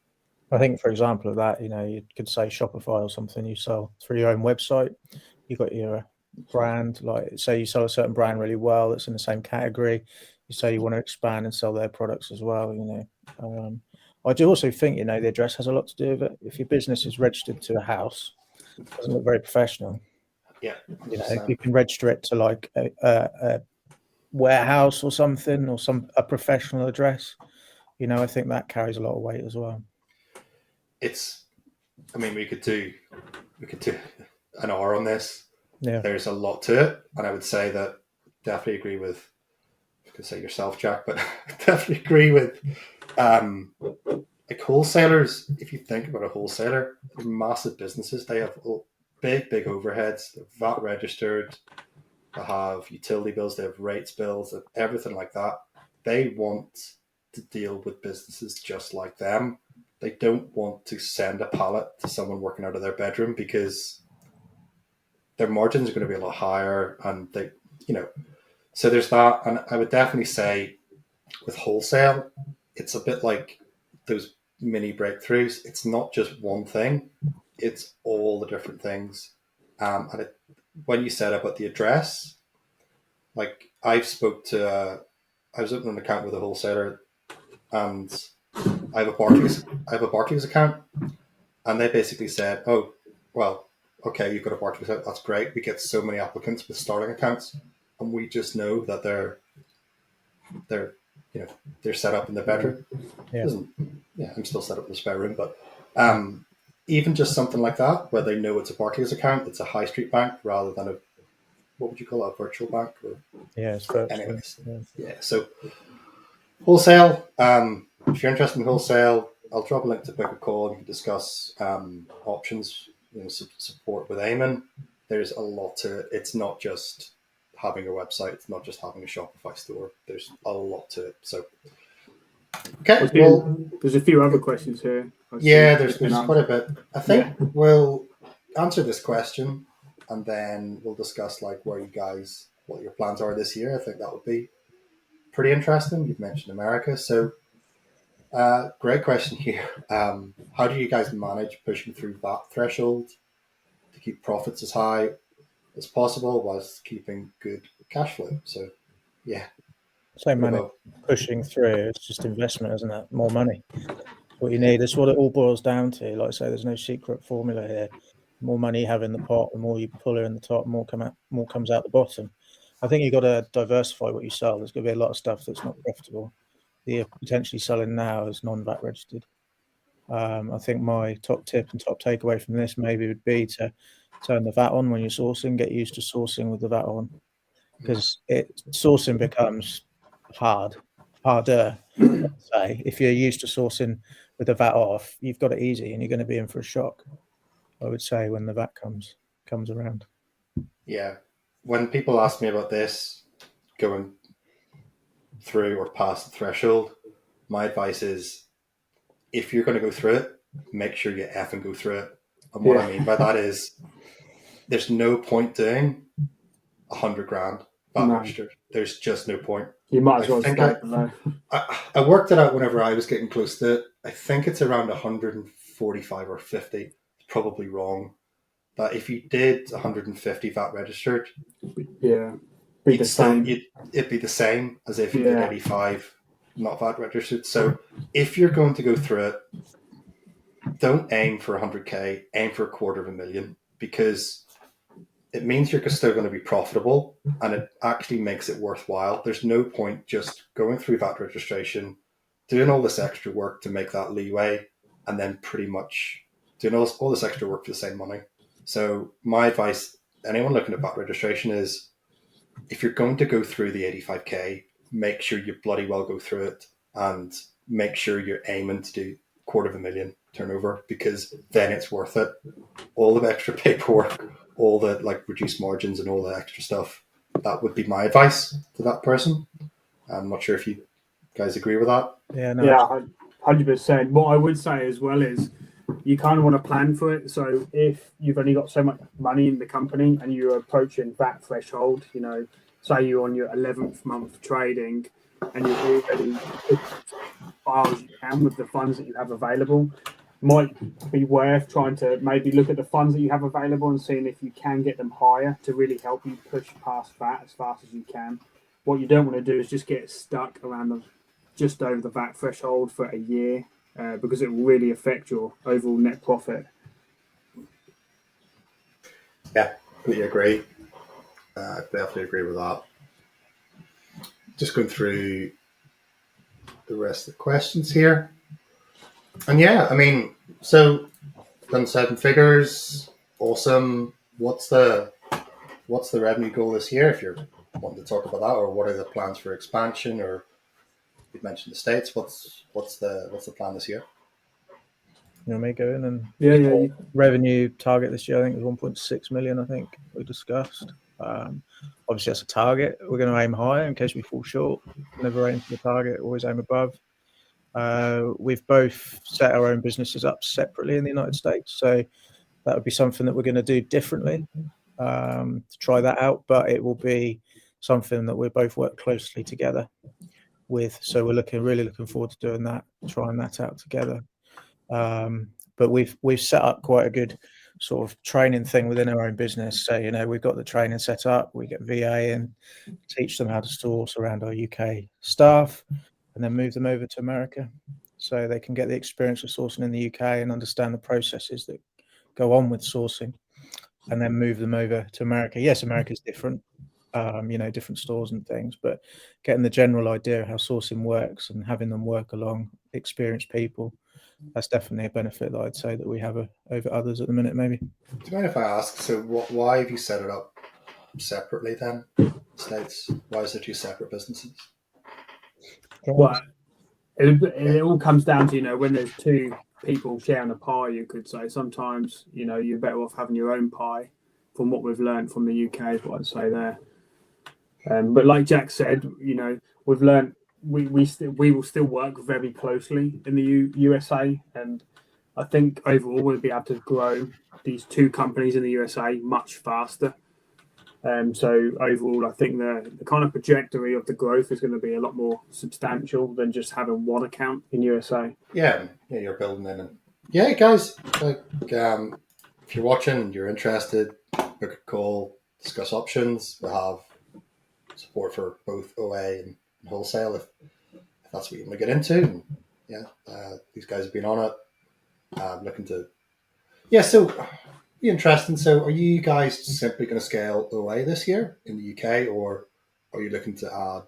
I think, for example of that, you could say Shopify or something. You sell through your own website. You've got your brand, like say you sell a certain brand really well that's in the same category. You say you want to expand and sell their products as well. I do also think the address has a lot to do with it. If your business is registered to a house, it doesn't look very professional. Yeah, if you can register it to like a warehouse or something, or a professional address, I think that carries a lot of weight as well. We could do an hour on this. Yeah, there's a lot to it, and I would say that definitely agree with, I could say yourself, Jack, but definitely agree with like wholesalers. If you think about a wholesaler, they're massive businesses. They have big overheads. They're VAT registered. They have utility bills. They have rates bills. Everything like that. They want to deal with businesses just like them. They don't want to send a pallet to someone working out of their bedroom, because their margins are going to be a lot higher, and so there's that. And I would definitely say with wholesale, it's a bit like those mini breakthroughs. It's not just one thing, it's all the different things. When you said about the address, like I was opening an account with a wholesaler, and I have a Barclays account, and they basically said, "Oh, well, okay, you've got a Barclays account. That's great. We get so many applicants with starting accounts, and we just know that they're set up in the bedroom." I'm still set up in the spare room, but even just something like that, where they know it's a Barclays account, it's a high street bank rather than what would you call it, a virtual bank? It's virtual. Anyways, so wholesale. If you're interested in wholesale, I'll drop a link to book a call. You can discuss options, support with iGen. There's a lot to it. It's not just having a website. It's not just having a Shopify store. There's a lot to it. So, okay. There's a few other questions here. There's quite a bit. I think we'll answer this question, and then we'll discuss like what your plans are this year. I think that would be pretty interesting. You've mentioned America, so great question here. How do you guys manage pushing through that threshold to keep profits as high as possible whilst keeping good cash flow? So, same money pushing through. It's just investment, isn't it? More money. What you need. That's what it all boils down to. Like I say, there's no secret formula here. The more money you have in the pot, the more you pull it in the top, more comes out the bottom. I think you've got to diversify what you sell. There's going to be a lot of stuff that's not profitable that you're potentially selling now is non-VAT registered. I think my top tip and top takeaway from this maybe would be to turn the VAT on when you're sourcing. Get used to sourcing with the VAT on, because sourcing becomes harder. Say if you're used to sourcing with the VAT off, you've got it easy, and you're going to be in for a shock, I would say, when the VAT comes around. Yeah. When people ask me about this, going through or past the threshold, my advice is, if you're going to go through it, make sure you effing go through it. And what I mean by that is, there's no point doing 100 grand VAT registered. There's just no point. You might as well start below. I worked it out whenever I was getting close to it. I think it's around 145 or 50. It's probably wrong. But if you did 150 VAT registered, it'd be the same as if you did 85 not VAT registered. So if you're going to go through it, don't aim for 100k, aim for $250,000, because it means you're still going to be profitable, and it actually makes it worthwhile. There's no point just going through VAT registration, doing all this extra work to make that leeway, and then pretty much doing all this extra work for the same money. So my advice, anyone looking at VAT registration, is if you're going to go through the 85k, make sure you bloody well go through it, and make sure you're aiming to do $250,000 turnover, because then it's worth it. All the extra paperwork, all the reduced margins and all the extra stuff. That would be my advice to that person. I'm not sure if you guys agree with that? Yeah, no. Yeah, 100%. What I would say as well is you kind of want to plan for it. So if you've only got so much money in the company and you're approaching that threshold, say you're on your 11th month trading and you're already as far as you can with the funds that you have available, might be worth trying to maybe look at the funds that you have available and seeing if you can get them higher to really help you push past that as fast as you can. What you don't want to do is just get stuck around just over the VAT threshold for a year because it will really affect your overall net profit. Yeah, completely agree. I definitely agree with that. Just going through the rest of the questions here. And yeah, I mean, so done 7 figures, awesome. What's the revenue goal this year? If you're wanting to talk about that, or what are the plans for expansion? Or you mentioned the States. What's the plan this year? You know me going and Yeah. revenue target this year, I think, was 1.6 million. I think we discussed. Obviously, that's a target. We're going to aim higher in case we fall short. Never aim for the target. Always aim above. We've both set our own businesses up separately in the United States, so that would be something that we're going to do differently to try that out. But it will be something that we both work closely together with. So we're really looking forward to doing that, trying that out together. But we've set up quite a good sort of training thing within our own business. So we've got the training set up. We get VA and teach them how to source around our UK staff, and then move them over to America, so they can get the experience of sourcing in the UK and understand the processes that go on with sourcing, and then move them over to America. Yes, America's different, different stores and things, but getting the general idea of how sourcing works and having them work along experienced people, that's definitely a benefit that I'd say that we have over others at the minute, maybe. Do you mind if I ask, so why have you set it up separately then? States? Why is there 2 separate businesses? Well, it all comes down to, when there's 2 people sharing a pie, you could say. Sometimes, you're better off having your own pie, from what we've learned from the UK, is what I'd say there. But like Jack said, we've learned we will still work very closely in the USA, and I think overall we'll be able to grow these 2 companies in the USA much faster. So overall, I think the kind of trajectory of the growth is going to be a lot more substantial than just having one account in USA. Yeah, you're building in. And yeah, guys, if you're watching and you're interested, book a call, discuss options. We'll have support for both OA and wholesale if that's what you want to get into. And these guys have been on it. Looking to, so be interesting. So are you guys simply going to scale OA this year in the UK, or are you looking to add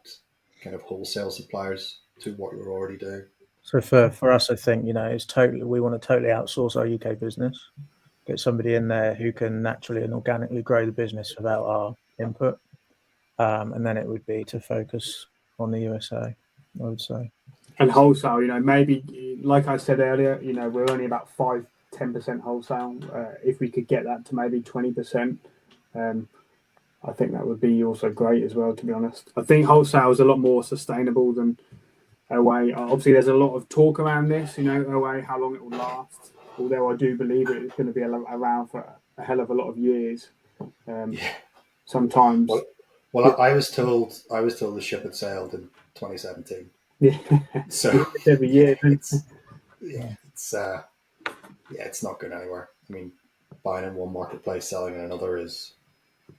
kind of wholesale suppliers to what you're already doing? So for us, I think, we want to totally outsource our UK business, get somebody in there who can naturally and organically grow the business without our input. And then it would be to focus on the USA, I would say. And wholesale, maybe, like I said earlier, we're only about 5-10% wholesale. If we could get that to maybe 20%, I think that would be also great as well, to be honest. I think wholesale is a lot more sustainable than OA. Obviously, there's a lot of talk around this, OA, how long it will last. Although I do believe it is going to be around for a hell of a lot of years. Sometimes. Well, I was told the ship had sailed in 2017. Yeah. So every year. It's not going anywhere. I mean, buying in one marketplace, selling in another is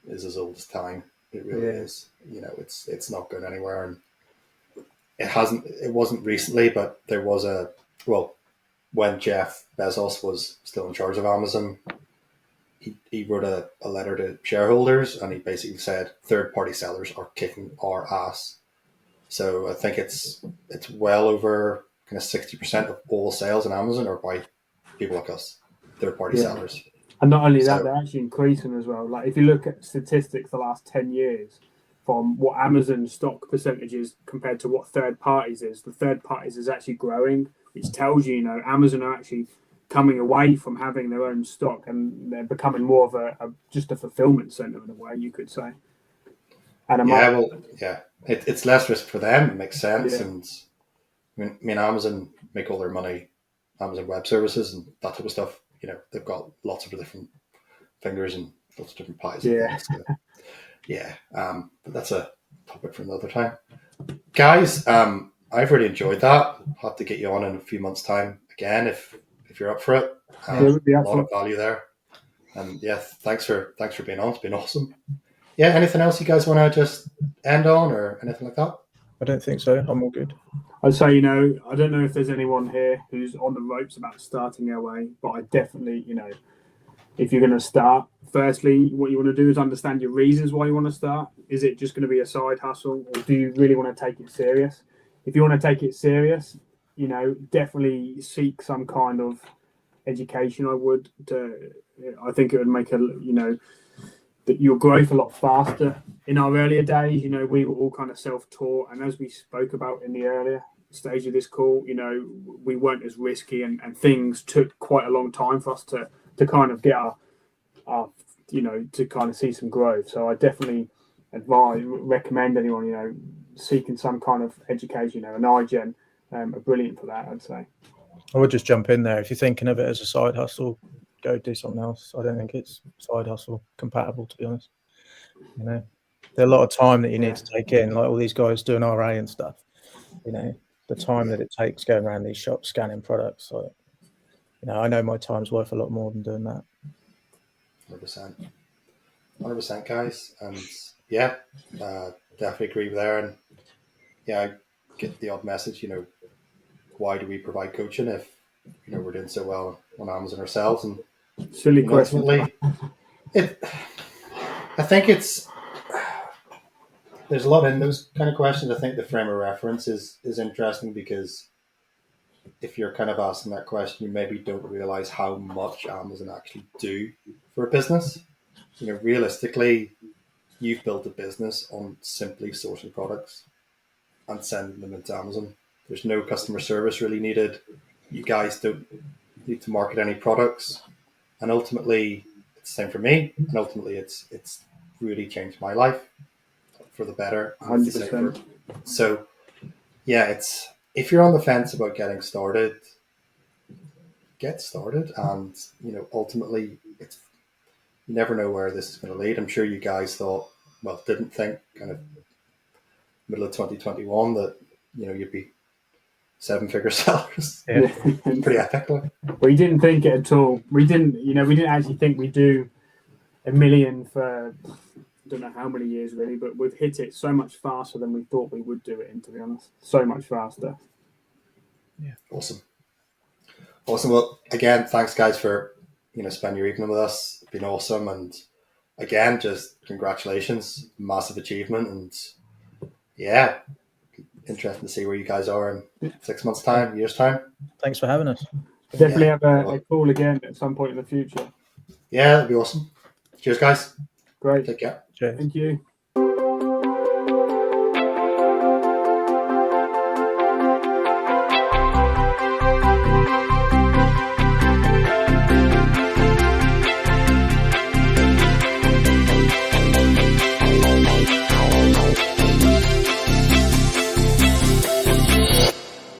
as old as time. It really is. It's not going anywhere, and it wasn't recently, but there was when Jeff Bezos was still in charge of Amazon, he wrote a letter to shareholders, and he basically said third-party sellers are kicking our ass. So I think it's well over kind of 60% of all sales on Amazon are by people like us, third-party sellers. And not only that, they're actually increasing as well. Like if you look at statistics the last 10 years, from what Amazon stock percentages compared to what third parties is, the third parties is actually growing, which tells you, Amazon are actually coming away from having their own stock, and they're becoming more of just a fulfillment center in a way, you could say. And it's less risk for them. It makes sense, and I mean, Amazon make all their money, Amazon Web Services and that type of stuff. They've got lots of different fingers and lots of different pies. And Yeah. things, so, yeah. But that's a topic for another time. Guys, I've really enjoyed that. I'll have to get you on in a few months' time again if you're up for it. Yeah, it would be a lot excellent. of value there. And yeah, thanks for being on. It's been awesome. Yeah, anything else you guys want to just end on or anything like that? I don't think so. I'm all good. I'd say, I don't know if there's anyone here who's on the ropes about starting LA, but I definitely, if you're going to start, firstly, what you want to do is understand your reasons why you want to start. Is it just going to be a side hustle, or do you really want to take it serious? If you want to take it serious, definitely seek some kind of education. I think it would make your growth a lot faster. In our earlier days, we were all kind of self-taught, and as we spoke about in the earlier stage of this call, we weren't as risky, and things took quite a long time for us to kind of get our to kind of see some growth. So I definitely recommend anyone, seeking some kind of education, and iGen are brilliant for that, I'd say. I would just jump in there. If you're thinking of it as a side hustle, go do something else. I don't think it's side hustle compatible, to be honest. There's a lot of time that you need to take in, like all these guys doing RA and stuff. The time that it takes going around these shops scanning products. Like, I know my time's worth a lot more than doing that. 100%, guys. And yeah, definitely agree there. And yeah, I get the odd message, why do we provide coaching if we're doing so well on Amazon ourselves? And silly question. Ultimately, I think there's a lot in those kind of questions. I think the frame of reference is interesting, because if you're kind of asking that question, you maybe don't realize how much Amazon actually do for a business. Realistically, you've built a business on simply sourcing products and sending them into Amazon. There's no customer service really needed. You guys don't need to market any products. And ultimately, it's the same for me. And ultimately, it's really changed my life for the better. 100%. So, yeah, if you're on the fence about getting started, get started. And, ultimately, you never know where this is going to lead. I'm sure you guys didn't think kind of middle of 2021 that, you'd be 7-figure sellers. Yeah. Pretty epic. We didn't think it at all. We didn't actually think we'd do $1 million for I don't know how many years really, but we've hit it so much faster than we thought we would do it in, to be honest. So much faster. Yeah. Awesome. Well, again, thanks guys for, spending your evening with us. It's been awesome. And again, just congratulations, massive achievement. And yeah, interesting to see where you guys are in 6 months' time, years' time. Thanks for having us. Definitely have a call again at some point in the future. Yeah, that'd be awesome. Cheers, guys. Great. Take care. Cheers. Thank you.